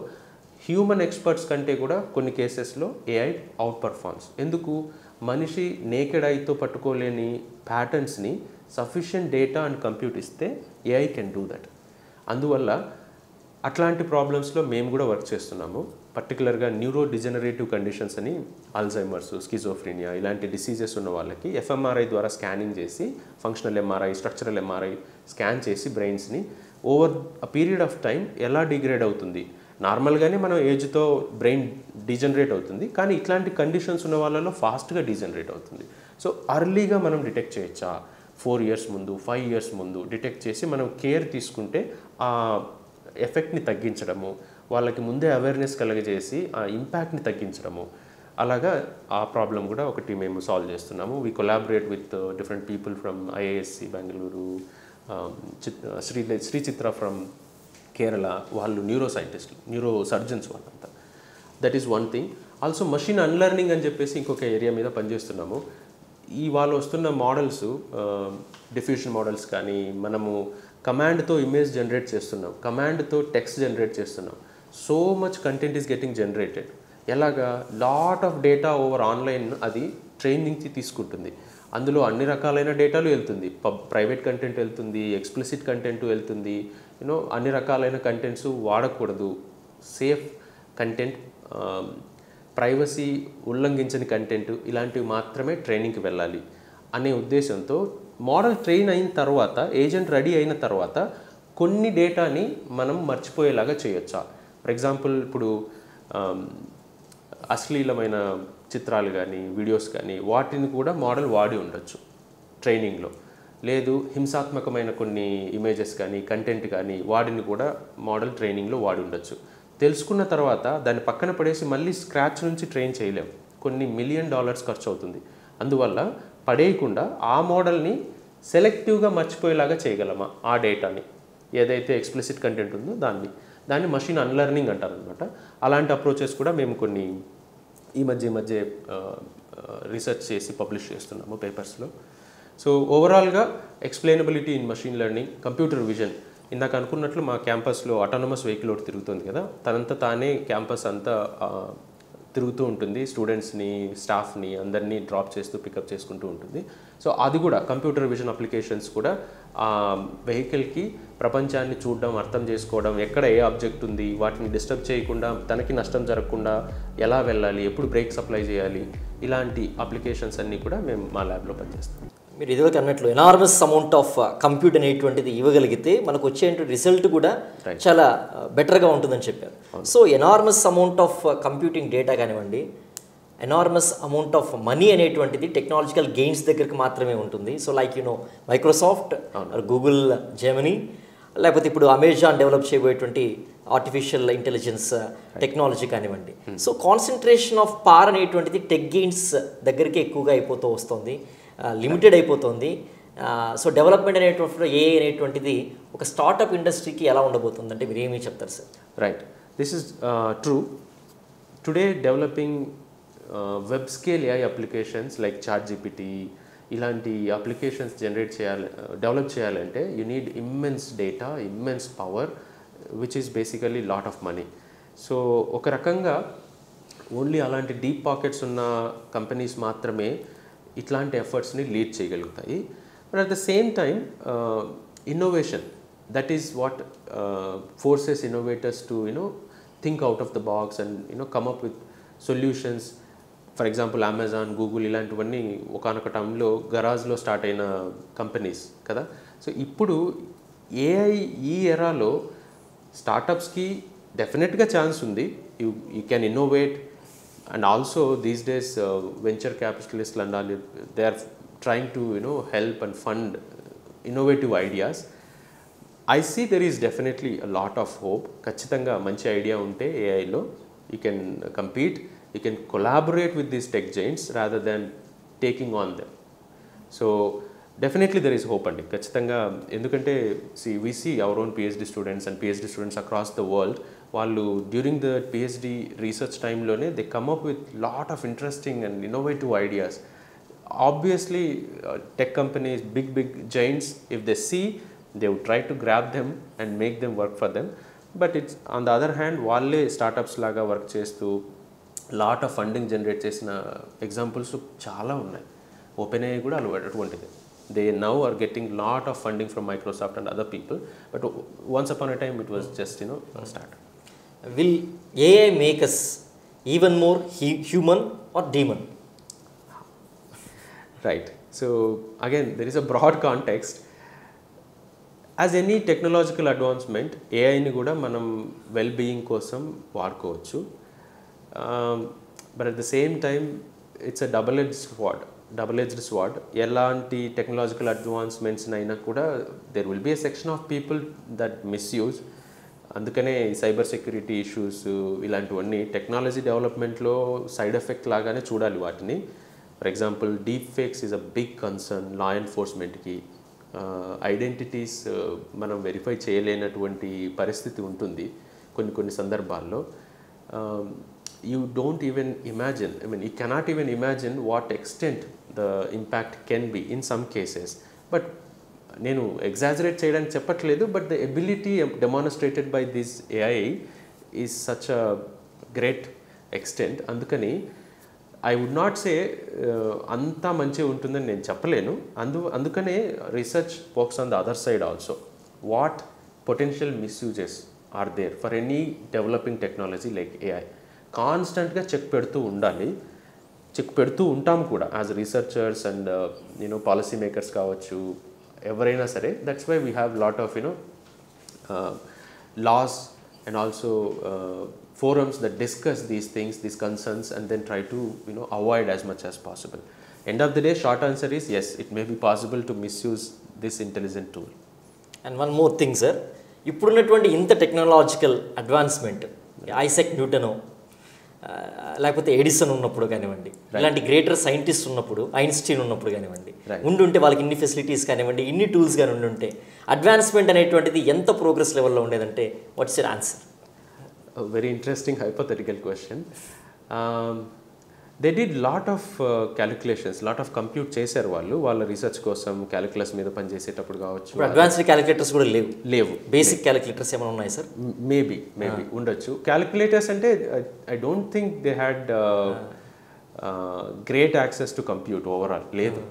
హ్యూమన్ ఎక్స్పర్ట్స్ కంటే కూడా కొన్ని కేసెస్లో ఏఐ అవుట్ పర్ఫార్మ్స్. ఎందుకు? మనిషి నేకెడ్ ఐతో పట్టుకోలేని ప్యాటర్న్స్ని సఫిషియంట్ డేటా అండ్ కంప్యూట్ ఇస్తే ఏఐ కెన్ డూ దట్. అందువల్ల అట్లాంటి ప్రాబ్లమ్స్లో మేము కూడా వర్క్ చేస్తున్నాము. పర్టికులర్గా న్యూరో డిజనరేటివ్ కండిషన్స్ అని, అల్జైమర్స్, స్కిజోఫ్రీనియా ఇలాంటి డిసీజెస్ ఉన్న వాళ్ళకి ఎఫ్ఎంఆర్ఐ ద్వారా స్కానింగ్ చేసి, functional MRI, structural MRI scan చేసి బ్రెయిన్స్ని over a period of time ఎలా డిగ్రేడ్ అవుతుంది. నార్మల్గానే మనం ఏజ్తో బ్రెయిన్ డిజనరేట్ అవుతుంది, కానీ ఇట్లాంటి కండిషన్స్ ఉన్న వాళ్ళలో ఫాస్ట్గా డిజనరేట్ అవుతుంది. సో అర్లీగా మనం డిటెక్ట్ చేయొచ్చా? 4 years ముందు, 5 years ముందు డిటెక్ట్ చేసి మనం కేర్ తీసుకుంటే ఆ ఎఫెక్ట్ని తగ్గించడము, వాళ్ళకి ముందే అవేర్నెస్ కలగజేసి ఆ ఇంపాక్ట్ని తగ్గించడము, అలాగా ఆ ప్రాబ్లం కూడా ఒకటి మేము సాల్వ్ చేస్తున్నాము. We collaborate with different people from IISc Bengaluru, Sree Chitra from Kerala, వాళ్ళు న్యూరో సైంటిస్టులు, న్యూరో సర్జన్స్ వాళ్ళంతా. That is one thing. Also machine unlearning అని చెప్పేసి ఇంకొక ఏరియా మీద పనిచేస్తున్నాము. ఈ వాళ్ళు వస్తున్న మోడల్స్, డిఫ్యూషన్ మోడల్స్ కానీ, మనము కమాండ్తో ఇమేజ్ జనరేట్ చేస్తున్నాం, కమాండ్తో టెక్స్ట్ జనరేట్ చేస్తున్నాం. So much content is getting generated. ఎలాగా? Lot of data over online అది ట్రైనింగ్కి తీసుకుంటుంది. అందులో అన్ని రకాలైన డేటాలు వెళ్తుంది, ప్రైవేట్ కంటెంట్ వెళ్తుంది, ఎక్స్ప్లిసిట్ కంటెంట్ వెళ్తుంది, అన్ని రకాలైన కంటెంట్స్ వాడకూడదు, సేఫ్ కంటెంట్, ప్రైవసీ ఉల్లంఘించని కంటెంట్ ఇలాంటివి మాత్రమే ట్రైనింగ్కి వెళ్ళాలి అనే ఉద్దేశంతో మోడల్ ట్రైన్ అయిన తర్వాత, ఏజెంట్ రెడీ అయిన తర్వాత కొన్ని డేటాని మనం మర్చిపోయేలాగా చేయొచ్చా. ఫర్ ఎగ్జాంపుల్ ఇప్పుడు అశ్లీలమైన చిత్రాలు కానీ వీడియోస్ కానీ వాటిని కూడా మోడల్ వాడి ఉండొచ్చు ట్రైనింగ్లో. లేదు హింసాత్మకమైన కొన్ని ఇమేజెస్ కానీ కంటెంట్ కానీ వాటిని కూడా మోడల్ ట్రైనింగ్లో వాడి ఉండొచ్చు. తెలుసుకున్న తర్వాత దాన్ని పక్కన పడేసి మళ్ళీ స్క్రాచ్ నుంచి ట్రైన్ చేయలేం, కొన్ని $1 మిలియన్ ఖర్చు అవుతుంది. అందువల్ల పడేయకుండా ఆ మోడల్ని సెలెక్టివ్గా మర్చిపోయేలాగా చేయగలమా ఆ డేటాని, ఏదైతే ఎక్స్ప్లిసిట్ కంటెంట్ ఉందో దాన్ని మషిన్ అన్లర్నింగ్ అంటారనమాట. అలాంటి అప్రోచెస్ కూడా మేము కొన్ని ఈ మధ్య రీసెర్చ్ చేసి పబ్లిష్ చేస్తున్నాము పేపర్స్లో. సో ఓవరాల్గా explainability in machine learning, computer vision, ఇందాక అనుకున్నట్లు మా క్యాంపస్లో ఆటోనమస్ వెహికల్ ఒకటి తిరుగుతుంది కదా, తనంతా తానే క్యాంపస్ అంతా తిరుగుతూ ఉంటుంది, స్టూడెంట్స్ని స్టాఫ్ని అందరినీ డ్రాప్ చేస్తూ పికప్ చేసుకుంటూ ఉంటుంది. సో అది కూడా కంప్యూటర్ విజన్ అప్లికేషన్స్ కూడా ఆ వెహికల్కి ప్రపంచాన్ని చూడడం, అర్థం చేసుకోవడం, ఎక్కడ ఏ ఆబ్జెక్ట్ ఉంది, వాటిని డిస్టర్బ్ చేయకుండా తనకి నష్టం జరగకుండా ఎలా వెళ్ళాలి, ఎప్పుడు బ్రేక్ సప్లై చేయాలి, ఇలాంటి అప్లికేషన్స్ అన్నీ కూడా మేము మా ల్యాబ్లో పనిచేస్తాం. మీరు ఇదివరకు అన్నట్లు ఎనార్మస్ అమౌంట్ ఆఫ్ కంప్యూట్ అనేటువంటిది ఇవ్వగలిగితే మనకు వచ్చే రిజల్ట్ కూడా చాలా బెటర్గా ఉంటుందని చెప్పారు. So enormous amount of computing data కానివ్వండి, ఎనార్మస్ అమౌంట్ ఆఫ్ మనీ అనేటువంటిది టెక్నాలజికల్ గెయిన్స్ దగ్గరికి మాత్రమే ఉంటుంది. So like Microsoft, Google Gemini, లేకపోతే ఇప్పుడు అమెజాన్ డెవలప్ చేయబోయేటువంటి ఆర్టిఫిషియల్ ఇంటెలిజెన్స్ టెక్నాలజీ కానివ్వండి. సో కాన్సన్ట్రేషన్ ఆఫ్ పవర్ అనేటువంటిది టెక్ గెయిన్స్ దగ్గరికి ఎక్కువగా అయిపోతూ వస్తుంది, లిమిటెడ్ అయిపోతుంది. సో డెవలప్మెంట్ అనేటువంటి ఏఐ అనేటువంటిది ఒక స్టార్టప్ ఇండస్ట్రీకి ఎలా ఉండబోతుంది అంటే మీరు ఏమీ చెప్తారు sir? Right, this is true. Today developing web scale AI applications like ChatGPT ఇలాంటి అప్లికేషన్స్ డెవలప్ చేయాలంటే you need immense data, immense power, which is basically lot of money. So ఒక రకంగా ఓన్లీ అలాంటి డీప్ పాకెట్స్ ఉన్న companies మాత్రమే ఇట్లాంటి ఎఫర్ట్స్ని lead చేయగలుగుతాయి. But at the same time innovation, that is what forces innovators to think out of the box and come up with solutions. For example Amazon, Google ఇలాంటివన్నీ ఒకనొక టైంలో గరాజ్లో స్టార్ట్ అయిన కంపెనీస్ కదా. సో ఇప్పుడు ఏఐ ఈ ఎరాలో స్టార్టప్స్కి డెఫినెట్గా ఛాన్స్ ఉంది. You can innovate. And also these days venture capitalists and all, they are trying to help and fund innovative ideas. I see there is definitely a lot of hope. Kachithanga manchi idea unte AI lo you can compete, you can collaborate with these tech giants rather than taking on them. So definitely there is hope andi kachithanga, endukante we see our own PhD students and PhD students across the world. వాళ్ళు during the PhD research టైంలోనే they come up with lot of interesting and innovative ideas. Obviously tech companies, big giants, if they see they would try to grab them and make them work for them. But it's on the other hand వాళ్ళే startups లాగా work చేస్తూ lot of funding generate చేసిన examples చాలా ఉన్నాయి. OpenAI కూడా అటువంటిది. They now are getting lot of funding from Microsoft and other people. But once upon a time it was just a startup. Will AI make us even more human or demon? Right. So again, there is a broad context. As any technological advancement, AI ni kuda manam well-being kosam vadukovachu. But at the same time, it's a double-edged sword. ఎలాంటి technological advancements అయినా కూడా there will be a section of people that misuse. అందుకనే cyber security issues ఇలాంటివన్నీ technology డెవలప్మెంట్లో side effect లాగానే చూడాలి వాటిని. For example deep fakes is a big concern law ఎన్ఫోర్స్మెంట్కి. ఐడెంటిటీస్ మనం వెరిఫై చేయలేనటువంటి పరిస్థితి ఉంటుంది కొన్ని సందర్భాల్లో. You don't even imagine, you cannot even imagine what extent the impact can be in some cases. But నేను ఎగ్జాజరేట్ చేయడానికి చెప్పట్లేదు, but the ability demonstrated by this AI is such a great extent. అందుకని I would not say అంతా మంచిగా ఉంటుందని నేను చెప్పలేను. అందుకనే research works on the other side also. What potential misuses are there for any developing technology like AI. కాన్స్టెంట్గా check పెడుతూ ఉండాలి, చెక్ పెడుతూ ఉంటాం కూడా as researchers and policy makers కావచ్చు, ఎవరైనా సరే. That's why we have lot of laws and also forums that discuss these things, these concerns, and then try to avoid as much as possible. End of the day, short answer is yes, it may be possible to misuse this intelligent tool. And one more thing, sir, ఇప్పుడున్నటువంటి ఇంత technological advancement Isaac Newton లేకపోతే Edison ఉన్నప్పుడు కానివ్వండి, ఇలాంటి greater scientist ఉన్నప్పుడు, Einstein ఉన్నప్పుడు కానివ్వండి, ఉండుంటే వాళ్ళకి ఇన్ని ఫెసిలిటీస్ కానివ్వండి, ఇన్ని టూల్స్ కానీ ఉండుంటే అడ్వాన్స్మెంట్ అనేటువంటిది ఎంత ప్రోగ్రెస్ లెవెల్లో ఉండేదంటే what's your answer? Very interesting hypothetical question. They did lot of calculations, lot of compute చేశారు వాళ్ళ రీసెర్చ్ కోసం క్యాలిక్యులస్ మీద పనిచేసేటప్పుడు కావచ్చు. అడ్వాన్స్డ్ క్యాలిక్యులేటర్స్ కూడా లేవు. బేసిక్ క్యాలిక్యులేటర్స్ ఏమైనా ఉన్నాయి సార్? మేబీ ఉండొచ్చు. క్యాలిక్యులేటర్స్ అంటే I don't think they had great access to compute overall. లేదు.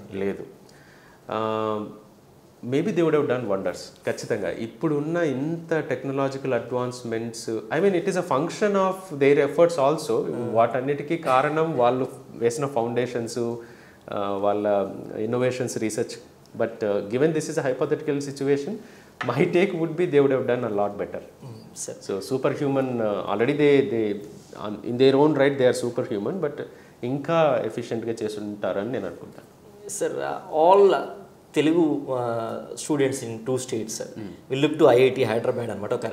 Maybe they would have done wonders. ఖచ్చితంగా ఇప్పుడున్న ఇంత technological advancements, I mean it is a function of their efforts also. వాటన్నిటికీ కారణం వాళ్ళు వేసిన ఫౌండేషన్స్, వాళ్ళ innovations, research. But given this is a hypothetical situation, my take would be they would have done a lot better. So super human already they in their own right they are super human, but ఇంకా ఎఫిషియెంట్గా చేసి ఉంటారని నేను అనుకుంటాను. Sir, all Telugu students in 2 states will look to IIT Hyderabad అనమాట. ఒక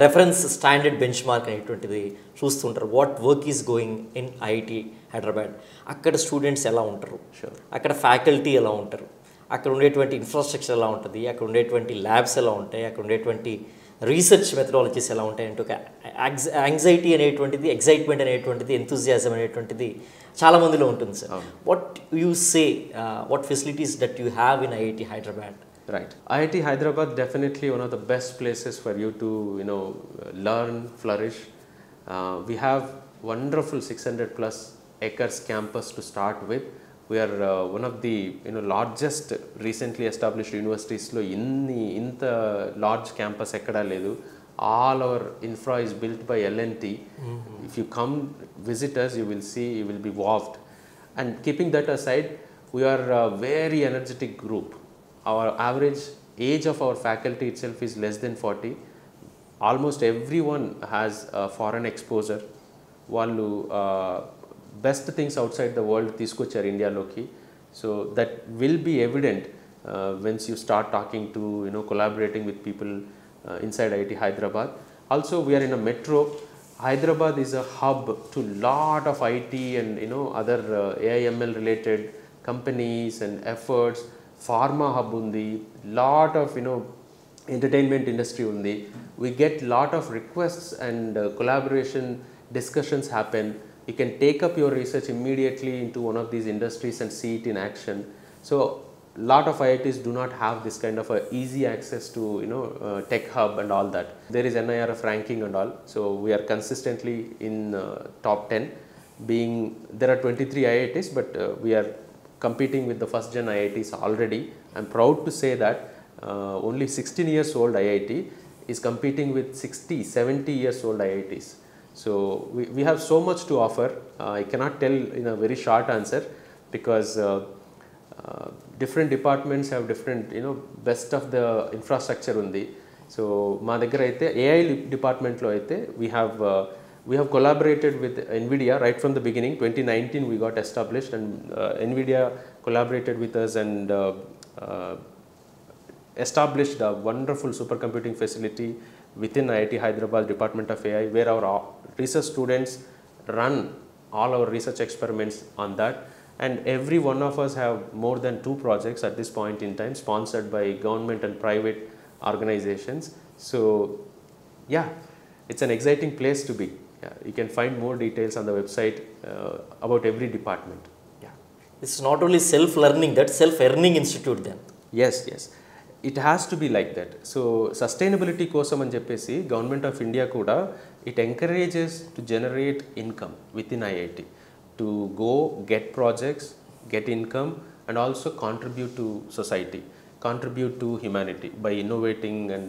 reference standard benchmark అనేటువంటిది చూస్తుంటారు. What work is going in IIT Hyderabad, అక్కడ స్టూడెంట్స్ ఎలా ఉంటారు, అక్కడ ఫ్యాకల్టీ ఎలా ఉంటారు, అక్కడ ఉండేటువంటి ఇన్ఫ్రాస్ట్రక్చర్ ఎలా ఉంటుంది, అక్కడ ఉండేటువంటి ల్యాబ్స్ ఎలా ఉంటాయి, అక్కడ ఉండేటువంటి రీసెర్చ్ మెథడాలజీస్ ఎలా ఉంటాయి అంటే ఒక యాంగ్జైటీ అనేటువంటిది, ఎగ్జైట్మెంట్ అనేటువంటిది, ఎంతూజియాజం అనేటువంటిది చాలా మందిలో ఉంటుంది sir. What you say, what facilities that you have in IIT Hyderabad? Right. IIT Hyderabad definitely one of the best places for you to learn, flourish. We have wonderful 600 plus acres campus to start with. We are one of the largest recently established universities lo inta large campus ekkada ledu. All our infra is built by L&T. If you come visit us, you will see, you will be wowed. And keeping that aside, we are a very energetic group. Our average age of our faculty itself is less than 40. Almost everyone has foreign exposure. Vallu best things outside the world తీసుకొచ్చారు ఇండియాలోకి. So that will be evident once you start talking to collaborating with people inside IIT Hyderabad. Also, we are in a metro. Hyderabad is a hub to lot of IT and other AI/ML related companies and efforts. Pharma hub undi, lot of entertainment industry undi. We get lot of requests and collaboration discussions happen. You can take up your research immediately into one of these industries and see it in action. So lot of IITs do not have this kind of easy access to tech hub and all that. There is NIRF ranking and all, so we are consistently in top 10. Being there are 23 IITs, but we are competing with the first gen IITs already. I'm proud to say that only 16 years old IIT is competing with 60-70 years old IITs. So we have so much to offer. I cannot tell in a very short answer because different departments have different best of the infrastructure undi. So మా దగ్గర అయితే AI డిపార్ట్మెంట్లో అయితే we have collaborated with NVIDIA right from the beginning. 2019 we got established and NVIDIA collaborated with us and established a wonderful supercomputing facility within IIT Hyderabad Department of AI, where our research students run all our research experiments on that. And every one of us have more than 2 projects at this point in time sponsored by government and private organizations. So yeah, it's an exciting place to be. Yeah, you can find more details on the website about every department. Yeah, it's not only self-learning, that self-earning institute then. Yes. It has to be like that. So sustainability kosam అని చెప్పేసి government of India కూడా it encourages to generate income within IIT. to go get projects, get income, and also contribute to society, contribute to humanity by innovating and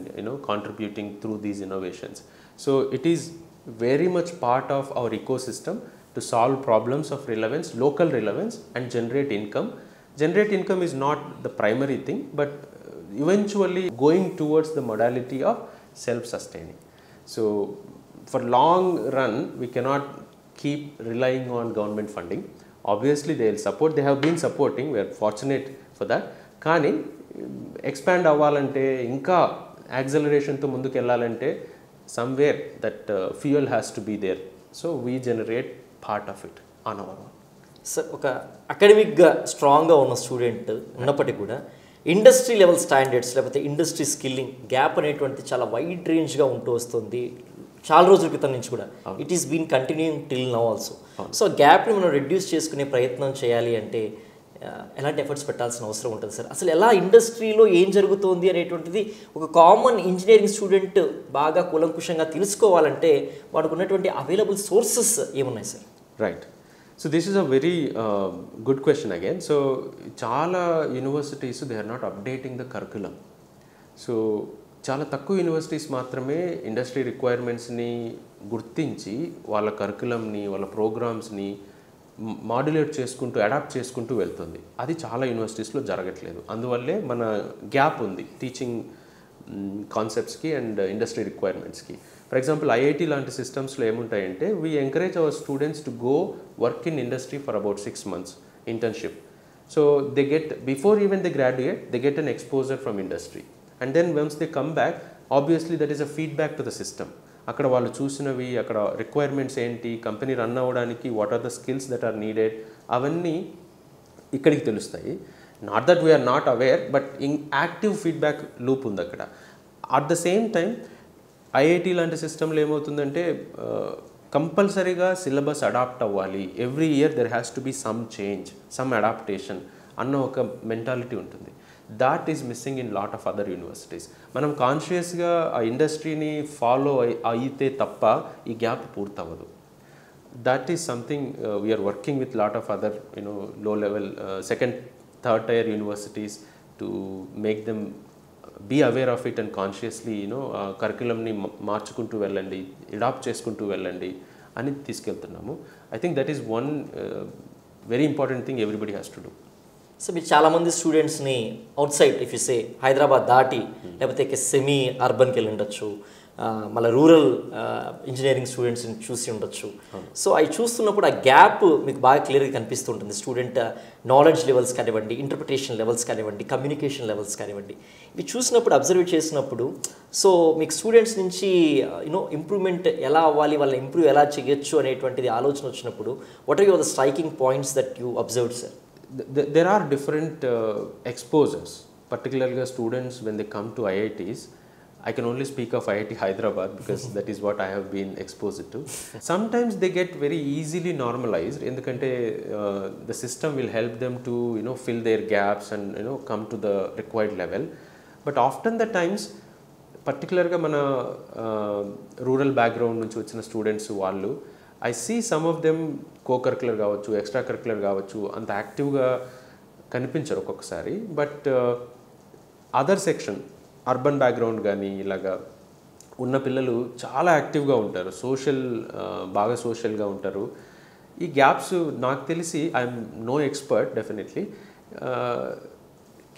contributing through these innovations. So it is very much part of our ecosystem to solve problems of relevance, local relevance, and generate income. Generate income is not the primary thing, but eventually going towards the modality of self-sustaining. So for long run, we cannot keep relying on government funding. Obviously they will support, they have been supporting, we are fortunate for that. కానీ expand అవ్వాలంటే, ఇంకా యాక్సలరేషన్తో ముందుకు వెళ్ళాలంటే, somewhere that fuel has to be there. So we generate part of it on our own. Sir, ఒక అకాడమిక్గా స్ట్రాంగ్గా ఉన్న student ఉన్నప్పటికీ కూడా ఇండస్ట్రీ లెవెల్ స్టాండర్డ్స్ లేకపోతే ఇండస్ట్రీ స్కిల్లింగ్ గ్యాప్ అనేటువంటిది చాలా వైడ్ రేంజ్గా ఉంటూ వస్తుంది చాలా రోజుల క్రితం నుంచి కూడా. It is been continuing till now also. So గ్యాప్ని మనం రెడ్యూస్ చేసుకునే ప్రయత్నం చేయాలి అంటే ఎలాంటి ఎఫర్ట్స్ పెట్టాల్సిన అవసరం ఉంటుంది సార్? అసలు ఎలా ఇండస్ట్రీలో ఏం జరుగుతుంది అనేటువంటిది ఒక కామన్ ఇంజనీరింగ్ స్టూడెంట్ బాగా కూలంకుషంగా తెలుసుకోవాలంటే వాడికి ఉన్నటువంటి అవైలబుల్ సోర్సెస్ ఏమున్నాయి sir? Right. So this is a very good question again. So చాలా universities they are not updating the curriculum. So చాలా తక్కువ యూనివర్సిటీస్ మాత్రమే ఇండస్ట్రీ రిక్వైర్మెంట్స్ని గుర్తించి వాళ్ళ కరికులంని, వాళ్ళ ప్రోగ్రామ్స్ని మాడ్యులేట్ చేసుకుంటూ, అడాప్ట్ చేసుకుంటూ వెళ్తుంది. అది చాలా యూనివర్సిటీస్లో జరగట్లేదు. అందువల్లే మన గ్యాప్ ఉంది టీచింగ్ కాన్సెప్ట్స్కి అండ్ ఇండస్ట్రీ రిక్వైర్మెంట్స్కి. ఫర్ ఎగ్జాంపుల్ ఐఐటి లాంటి సిస్టమ్స్లో ఏముంటాయంటే, we encourage our students to go work in industry for about 6 months internship. So they get, before even they graduate, they get an exposure from industry. And then once they come back, obviously that is a feedback to the system. అక్కడ వాళ్ళు చూసినవి, అక్కడ requirements ఏంటి, company run అవ్వడానికి what are the skills that are needed, అవన్నీ ఇక్కడికి తెలుస్తాయి. Not that we are not aware, but active feedback loop ఉంది అక్కడ. At the same time IIT లాంటి సిస్టంలో ఏమవుతుందంటే, కంపల్సరీగా సిలబస్ అడాప్ట్ అవ్వాలి. Every year there has to be some change, some adaptation అన్న ఒక మెంటాలిటీ ఉంటుంది. That is missing in lot of other universities. మనం కాన్షియస్గా ఆ ఇండస్ట్రీని ఫాలో అయితే తప్ప ఈ గ్యాప్ పూర్తవ్వదు. That is something we're working with lot of other low level second third tier universities to make them be aware of it and consciously కరికులంని మార్చుకుంటూ వెళ్ళండి, అడాప్ట్ చేసుకుంటూ వెళ్ళండి అని తీసుకెళ్తున్నాము. I think that is one very important thing everybody has to do. So మీరు చాలామంది స్టూడెంట్స్ని outside if you say Hyderabad దాటి లేకపోతే సెమీ అర్బన్కి వెళ్ళి ఉండొచ్చు, మళ్ళీ రూరల్ ఇంజనీరింగ్ స్టూడెంట్స్ని చూసి ఉండొచ్చు. సో అవి చూస్తున్నప్పుడు ఆ గ్యాప్ మీకు బాగా క్లియర్గా కనిపిస్తుంటుంది. స్టూడెంట్ నాలెడ్జ్ లెవెల్స్ కానివ్వండి, ఇంటర్ప్రిటేషన్ లెవెల్స్ కానివ్వండి, కమ్యూనికేషన్ లెవెల్స్ కానివ్వండి, ఇవి చూసినప్పుడు అబ్జర్వ్ చేసినప్పుడు సో మీకు స్టూడెంట్స్ నుంచి ఇంప్రూవ్మెంట్ ఎలా అవ్వాలి, వాళ్ళని ఇంప్రూవ్ ఎలా చేయొచ్చు అనేటువంటిది ఆలోచన వచ్చినప్పుడు what are your the striking points that you observed sir? There are different exposures, particularly students when they come to IITs. I can only speak of IIT Hyderabad because that is what I have been exposed to. Sometimes they get very easily normalized ఎందుకంటే the system will help them to fill their gaps and come to the required level. But often the times, particularly మన rural background నుంచి వచ్చిన students వాళ్ళు, I see some of them co-curricular కావచ్చు, extra curricular కావచ్చు, అంత యాక్టివ్గా కనిపించరు ఒక్కొక్కసారి. But other section urban background కానీ ఇలాగా ఉన్న పిల్లలు చాలా యాక్టివ్గా ఉంటారు, బాగా సోషల్గా ఉంటారు. ఈ గ్యాప్స్ నాకు తెలిసి I'm no expert definitely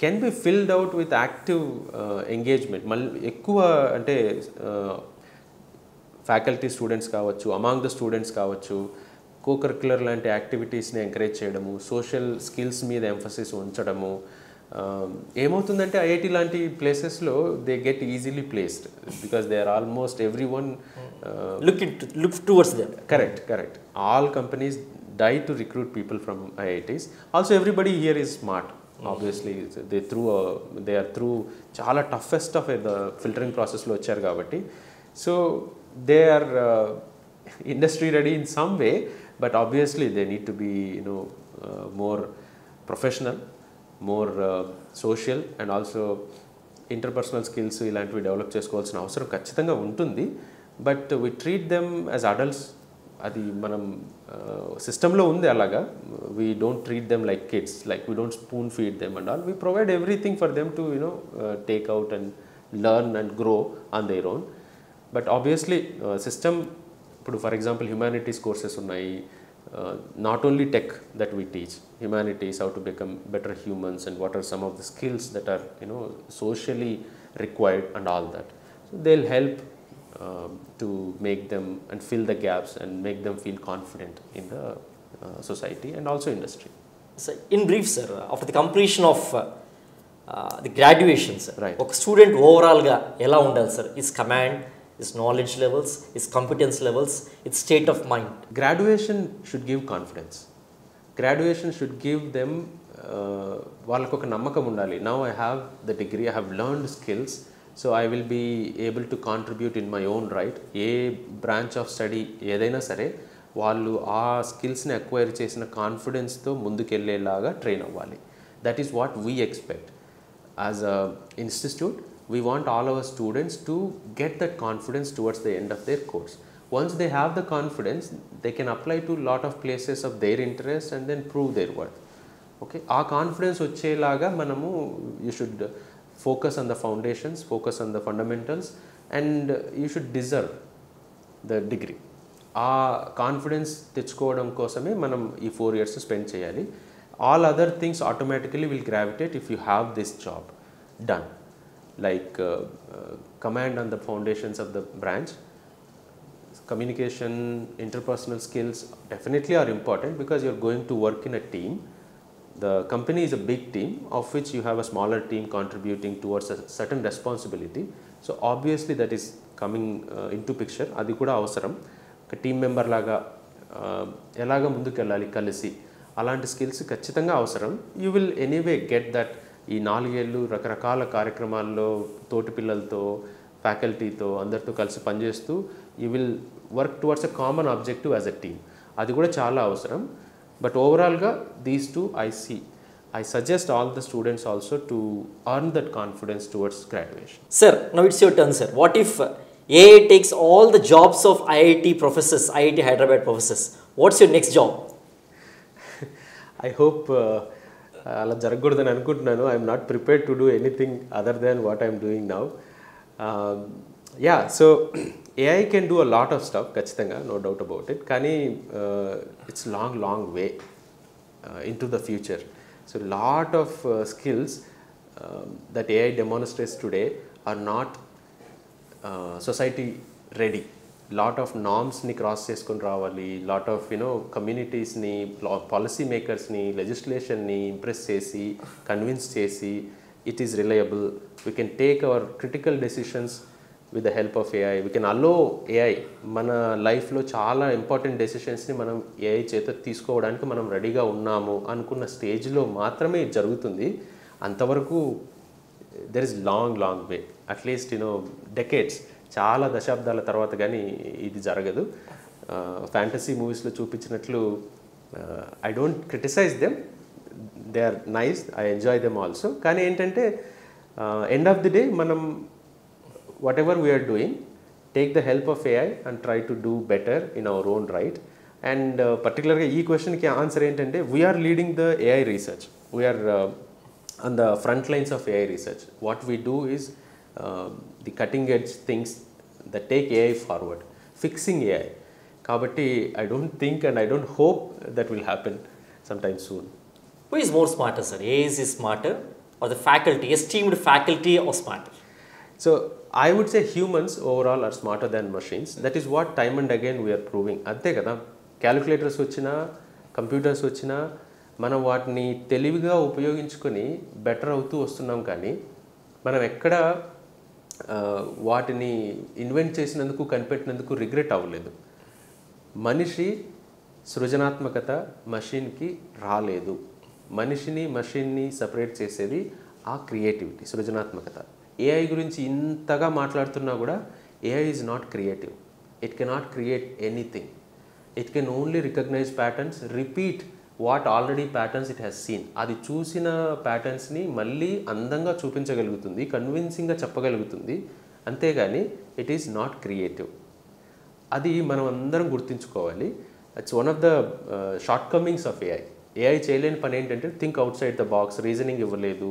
can be filled out with active engagement. మళ్ళీ ఎక్కువ అంటే ఫ్యాకల్టీ స్టూడెంట్స్ కావచ్చు, అమాంగ్ ద స్టూడెంట్స్ కావచ్చు, కో-కరికులర్ లాంటి యాక్టివిటీస్ని ఎంకరేజ్ చేయడము, సోషల్ స్కిల్స్ మీద ఎంఫసిస్ ఉంచడము. ఏమవుతుందంటే ఐఐటి లాంటి ప్లేసెస్లో they get easily placed because they are almost every one look towards them. Correct. All companies die to recruit people from IITs. Also everybody here is smart. Obviously they are through చాలా toughest of the filtering ప్రాసెస్లో వచ్చారు కాబట్టి. So they are industry ready in some way, but obviously they need to be more professional, more social, and also interpersonal skills ఇలాంటివి develop చేసుకోవాల్సిన అవసరం ఖచ్చితంగా ఉంటుంది. But we treat them as adults. అది మనం సిస్టంలో ఉంది అలాగా. We don't treat them like kids, like we don't spoon feed them and all. We provide everything for them to take out and learn and grow on their own. But obviously system ఇప్పుడు for example humanities courses ఉన్నాయి. Not only tech that we teach, humanities, how to become better humans and what are some of the skills that are socially required and all that. So they'll help to make them and fill the gaps and make them feel confident in the society and also industry. So in brief, sir, after the completion of the graduation, sir, Right. ఒక student ఓవరాల్గా ఎలా ఉండాలి sir? Is command, its knowledge levels, its competence levels, its state of mind. Graduation should give confidence. Graduation should give them వాళ్ళకు ఒక నమ్మకం ఉండాలి. Now I have the degree, I have learned skills, so I will be able to contribute in my own right. A branch of study ఏదైనా సరే వాళ్ళు ఆ స్కిల్స్ని acquire చేసిన కాన్ఫిడెన్స్తో ముందుకెళ్ళేలాగా ట్రైన్ అవ్వాలి. That is what we expect as a institute. We want all our students to get that confidence towards the end of their course. Once they have the confidence, they can apply to lot of places of their interest and then prove their worth. Okay, our confidence vachelaga manamu, you should focus on the foundations, focus on the fundamentals, and you should deserve the degree. Our confidence techukodam kosame manam ee 4 years spend cheyali. All other things automatically will gravitate if you have this job done. Like command on the foundations of the branch, communication, interpersonal skills definitely are important because you are going to work in a team. The company is a big team of which you have a smaller team contributing towards a certain responsibility. So obviously that is coming into picture. Adi kuda avasaram. Oka team member laga elaga munduku ellali kalisi అలాంటి skills ఖచ్చితంగా అవసరం. You will anyway get that. ఈ 4 ఏళ్ళు రకరకాల కార్యక్రమాల్లో తోటి పిల్లలతో, ఫ్యాకల్టీతో, అందరితో కలిసి పనిచేస్తూ you will work towards a common objective as a team. అది కూడా చాలా అవసరం. బట్ ఓవరాల్గా these two I suggest all the students also to earn that confidence towards graduation. Sir, now it's your turn, sir. What if AI takes all the jobs of IIT professors, IIT Hyderabad professors? What's your next job? I hope అలా జరగకూడదని అనుకుంటున్నాను. I'm not prepared to do anything other than what I'm doing now. Yeah, so AI can do a lot of stuff, ఖచ్చితంగా, no doubt about it. కానీ it's long way in to the future. So lot of skills that AI demonstrates today are not society ready. Lot of నామ్స్ని cross చేసుకొని రావాలి. Lot of కమ్యూనిటీస్ని, policy మేకర్స్ని, లెజిస్లేషన్ని impress చేసి, convince చేసి it is reliable. We can take our critical decisions with the help of AI. We can allow AI. మన లైఫ్లో చాలా ఇంపార్టెంట్ డెసిషన్స్ని మనం ఏఐ చేత తీసుకోవడానికి మనం రెడీగా ఉన్నాము అనుకున్న స్టేజ్లో మాత్రమే ఇది జరుగుతుంది. అంతవరకు there is long way, at least decades, చాలా దశాబ్దాల తర్వాత కానీ ఇది జరగదు. ఫ్యాంటసీ మూవీస్లో చూపించినట్లు I don't criticise them, they are nice, I enjoy them also. కానీ ఏంటంటే ఎండ్ ఆఫ్ ది డే మనం whatever we're doing, take the help of AI and try to do better in our own right. And పర్టికులర్గా ఈ క్వశ్చన్కి answer ఏంటంటే, we're leading the AI research. We're on the front lines of AI research. What we do is the cutting edge things that take AI forward, fixing AI. Kabatti I don't think and I don't hope that will happen sometime soon. Who is more smarter, sir? AI is smarter or the faculty, esteemed faculty, or smarter? So I would say humans overall are smarter than machines. That is what time and again we are proving. Ante kada, calculators vachina, computers vachina, మనం వాటిని తెలివిగా ఉపయోగించుకొని better అవుతూ వస్తున్నాం. కానీ మనం ఎక్కడ వాటిని ఇన్వెంట్ చేసినందుకు, కనిపెట్టినందుకు రిగ్రెట్ అవ్వలేదు. మనిషి సృజనాత్మకత మషిన్కి రాలేదు. మనిషిని మషిన్ని సపరేట్ చేసేది ఆ క్రియేటివిటీ, సృజనాత్మకత. ఏఐ గురించి ఇంతగా మాట్లాడుతున్నా కూడా AI is not creative. It cannot create anything. It can only recognise patterns, repeat what already patterns it has seen. అది చూసిన ప్యాటర్న్స్ని మళ్ళీ అందంగా చూపించగలుగుతుంది, కన్విన్సింగ్గా చెప్పగలుగుతుంది. అంతేగాని ఇట్ ఈస్ నాట్ క్రియేటివ్. అది మనం అందరం గుర్తుంచుకోవాలి. It's one of the short Cummins of AI చేయలేని పని ఏంటంటే think out side the box, reasoning ఇవ్వలేదు.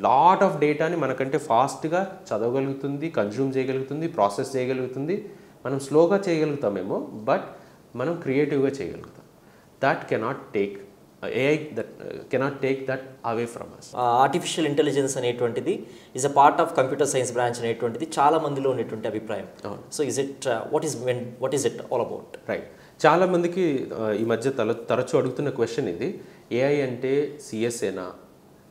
లాట్ ఆఫ్ డేటాని మనకంటే ఫాస్ట్గా చదవగలుగుతుంది, కన్జ్యూమ్ చేయగలుగుతుంది, ప్రాసెస్ చేయగలుగుతుంది. మనం స్లోగా చేయగలుగుతామేమో, బట్ మనం క్రియేటివ్గా చేయగలుగుతాం. That cannot take AI cannot take that away from us. Artificial intelligence అనేటువంటిది is a part of computer science branch అనేటువంటిది చాలా మందిలో ఉన్నటువంటి అభిప్రాయం. So is it what is it all about? Right. చాలామందికి ఈ మధ్య తరచూ అడుగుతున్న క్వశ్చన్ ఇది, ఏఐ అంటే సిఎస్ఏనా,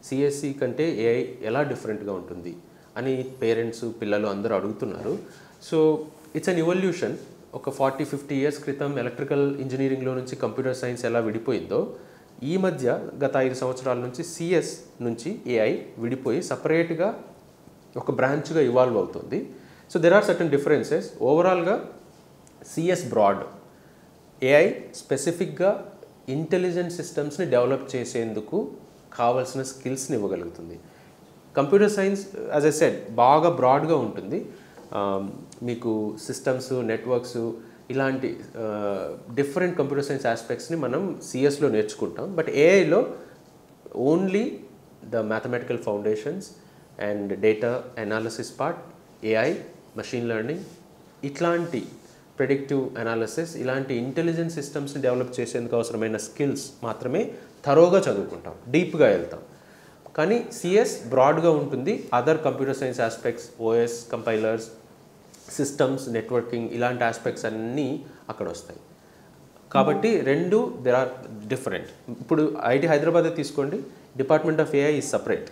సిఎస్సి కంటే ఏఐ ఎలా డిఫరెంట్గా ఉంటుంది అని పేరెంట్స్ పిల్లలు అందరూ అడుగుతున్నారు. So it's an evolution. ఒక 40-50 ఇయర్స్ క్రితం ఎలక్ట్రికల్ ఇంజనీరింగ్లో నుంచి కంప్యూటర్ సైన్స్ ఎలా విడిపోయిందో, ఈ మధ్య గత 5 సంవత్సరాల నుంచి సిఎస్ నుంచి ఏఐ విడిపోయి సపరేట్గా ఒక బ్రాంచ్గా ఇవాల్వ్ అవుతుంది. So there are certain differences. ఓవరాల్గా సిఎస్ బ్రాడ్, ఏఐ స్పెసిఫిక్గా ఇంటెలిజెంట్ సిస్టమ్స్ని డెవలప్ చేసేందుకు కావాల్సిన స్కిల్స్ని ఇవ్వగలుగుతుంది. Computer science as I said బాగా బ్రాడ్గా ఉంటుంది. మీకు సిస్టమ్స్, నెట్వర్క్స్ ఇలాంటి డిఫరెంట్ కంప్యూటర్ సైన్స్ ఆస్పెక్ట్స్ని మనం సిఎస్లో నేర్చుకుంటాం. బట్ ఏఐలో only the mathematical foundations and data analysis part, AI, machine learning, ఇట్లాంటి ప్రెడిక్టివ్ అనాలిసిస్, ఇలాంటి ఇంటెలిజెంట్ సిస్టమ్స్ని డెవలప్ చేసేందుకు అవసరమైన స్కిల్స్ మాత్రమే థరోగా చదువుకుంటాం, డీప్గా వెళ్తాం. కానీ సిఎస్ బ్రాడ్గా ఉంటుంది. Other computer science aspects, OS, compilers, systems, networking, ఇలాంటి ఆస్పెక్ట్స్ అన్నీ అక్కడ వస్తాయి. కాబట్టి రెండు దెర్ ఆర్ డిఫరెంట్. ఇప్పుడు ఐఐటి హైదరాబాద్ తీసుకోండి, department of AI is separate,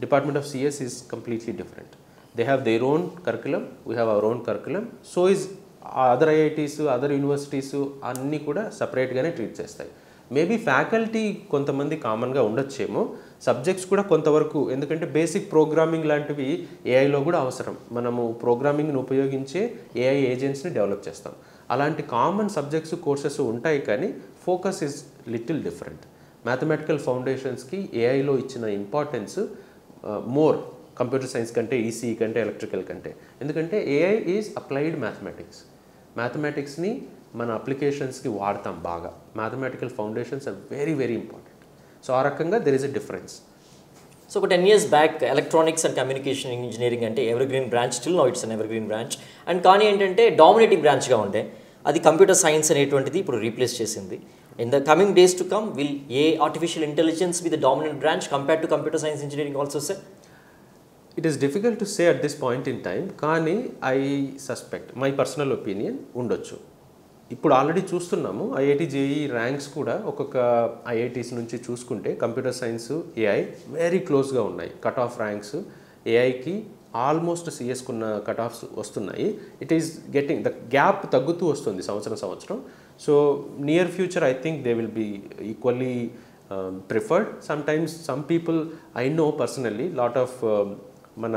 department of CS is completely different. They have their own curriculum, we have our own curriculum. So is other IITs, other universities అన్నీ కూడా సపరేట్గానే treat చేస్తాయి. Maybe faculty కొంతమంది కామన్గా ఉండొచ్చేమో, subjects కూడా కొంతవరకు, ఎందుకంటే basic programming లాంటివి ఏఐలో కూడా అవసరం. మనము ప్రోగ్రామింగ్ని ఉపయోగించే ఏఐ ఏజెంట్స్ని డెవలప్ చేస్తాం. అలాంటి కామన్ సబ్జెక్ట్స్, కోర్సెస్ ఉంటాయి, కానీ focus is little different. Mathematical ఫౌండేషన్స్కి ఏఐలో ఇచ్చిన ఇంపార్టెన్స్ మోర్ కంప్యూటర్ సైన్స్ కంటే, ఈసీఈ కంటే, ఎలక్ట్రికల్ కంటే. ఎందుకంటే ఏఐ ఈజ్ అప్లైడ్ మ్యాథమెటిక్స్. మ్యాథమెటిక్స్ని మన అప్లికేషన్స్కి వాడతాం బాగా. Mathematical foundations are very very important. So ఆ రకంగా there is a difference. So ఒక 10 years back electronics and communication engineering అంటే evergreen branch, still no it's an evergreen branch. And కానీ ఏంటంటే డామినేటింగ్ బ్రాంచ్గా ఉండే అది కంప్యూటర్ సైన్స్ అనేటువంటిది ఇప్పుడు రీప్లేస్ చేసింది. In the coming days to come will a artificial intelligence be the dominant branch compared to computer science engineering also sir? It is difficult to say at this point in time, కానీ I suspect, my personal opinion ఉండొచ్చు. ఇప్పుడు already చూస్తున్నాము IIT JEE ranks కూడా ఒక్కొక్క IITs నుంచి చూసుకుంటే computer science, AI very క్లోజ్గా ఉన్నాయి. కట్ ఆఫ్ ర్యాంక్స్ ఏఐకి ఆల్మోస్ట్ సిఎస్కున్న కట్ ఆఫ్స్ వస్తున్నాయి. It is getting the gap తగ్గుతూ వస్తుంది సంవత్సరం. So near future I think they will be equally preferred. Sometimes some people I know personally lot of మన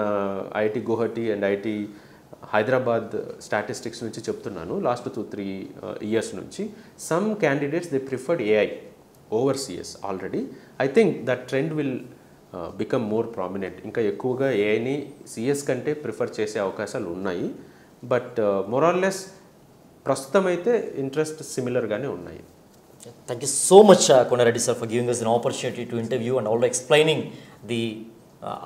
IIT Guwahati and IIT Hyderabad statistics నుంచి చెప్తున్నాను, last 2-3 years నుంచి some candidates they preferred AI over CS already. I think that trend will become more prominent. ఇంకా ఎక్కువగా ఏఐని CS కంటే prefer చేసే అవకాశాలు ఉన్నాయి. బట్ మోరాల్లెస్ ప్రస్తుతం అయితే ఇంట్రెస్ట్ సిమిలర్గానే ఉన్నాయి. Thank you so much, Kondareddy sir, for giving us an opportunity to interview and also explaining the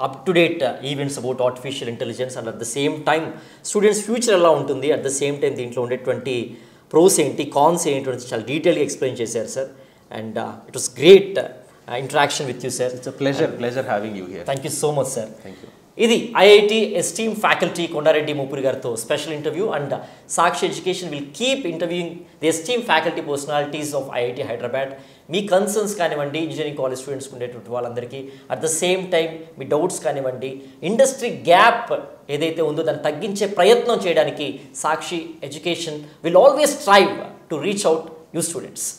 up-to-date events about artificial intelligence, and at the same time students future ఎలా ఉంటుంది, at the same time దీంట్లో ఉండేటువంటి pros ఏంటి, cons ఏంటి చాలా డీటెయిల్గా explain చేశారు sir. And it was great interaction with you, sir. It's a pleasure having you here. Thank you so much, sir. Thank you. ఇది IIT esteemed faculty Kondareddy Mupuri గారితో special interview. And Sakshi education will keep interviewing the esteem faculty personalities of IIT Hyderabad. మీ concerns కానివ్వండి, engineering college స్టూడెంట్స్కి ఉండేటువంటి వాళ్ళందరికీ, at the same time మీ doubts కానివ్వండి, industry gap ఏదైతే ఉందో దాన్ని తగ్గించే ప్రయత్నం చేయడానికి Sakshi education will always strive to reach out you students.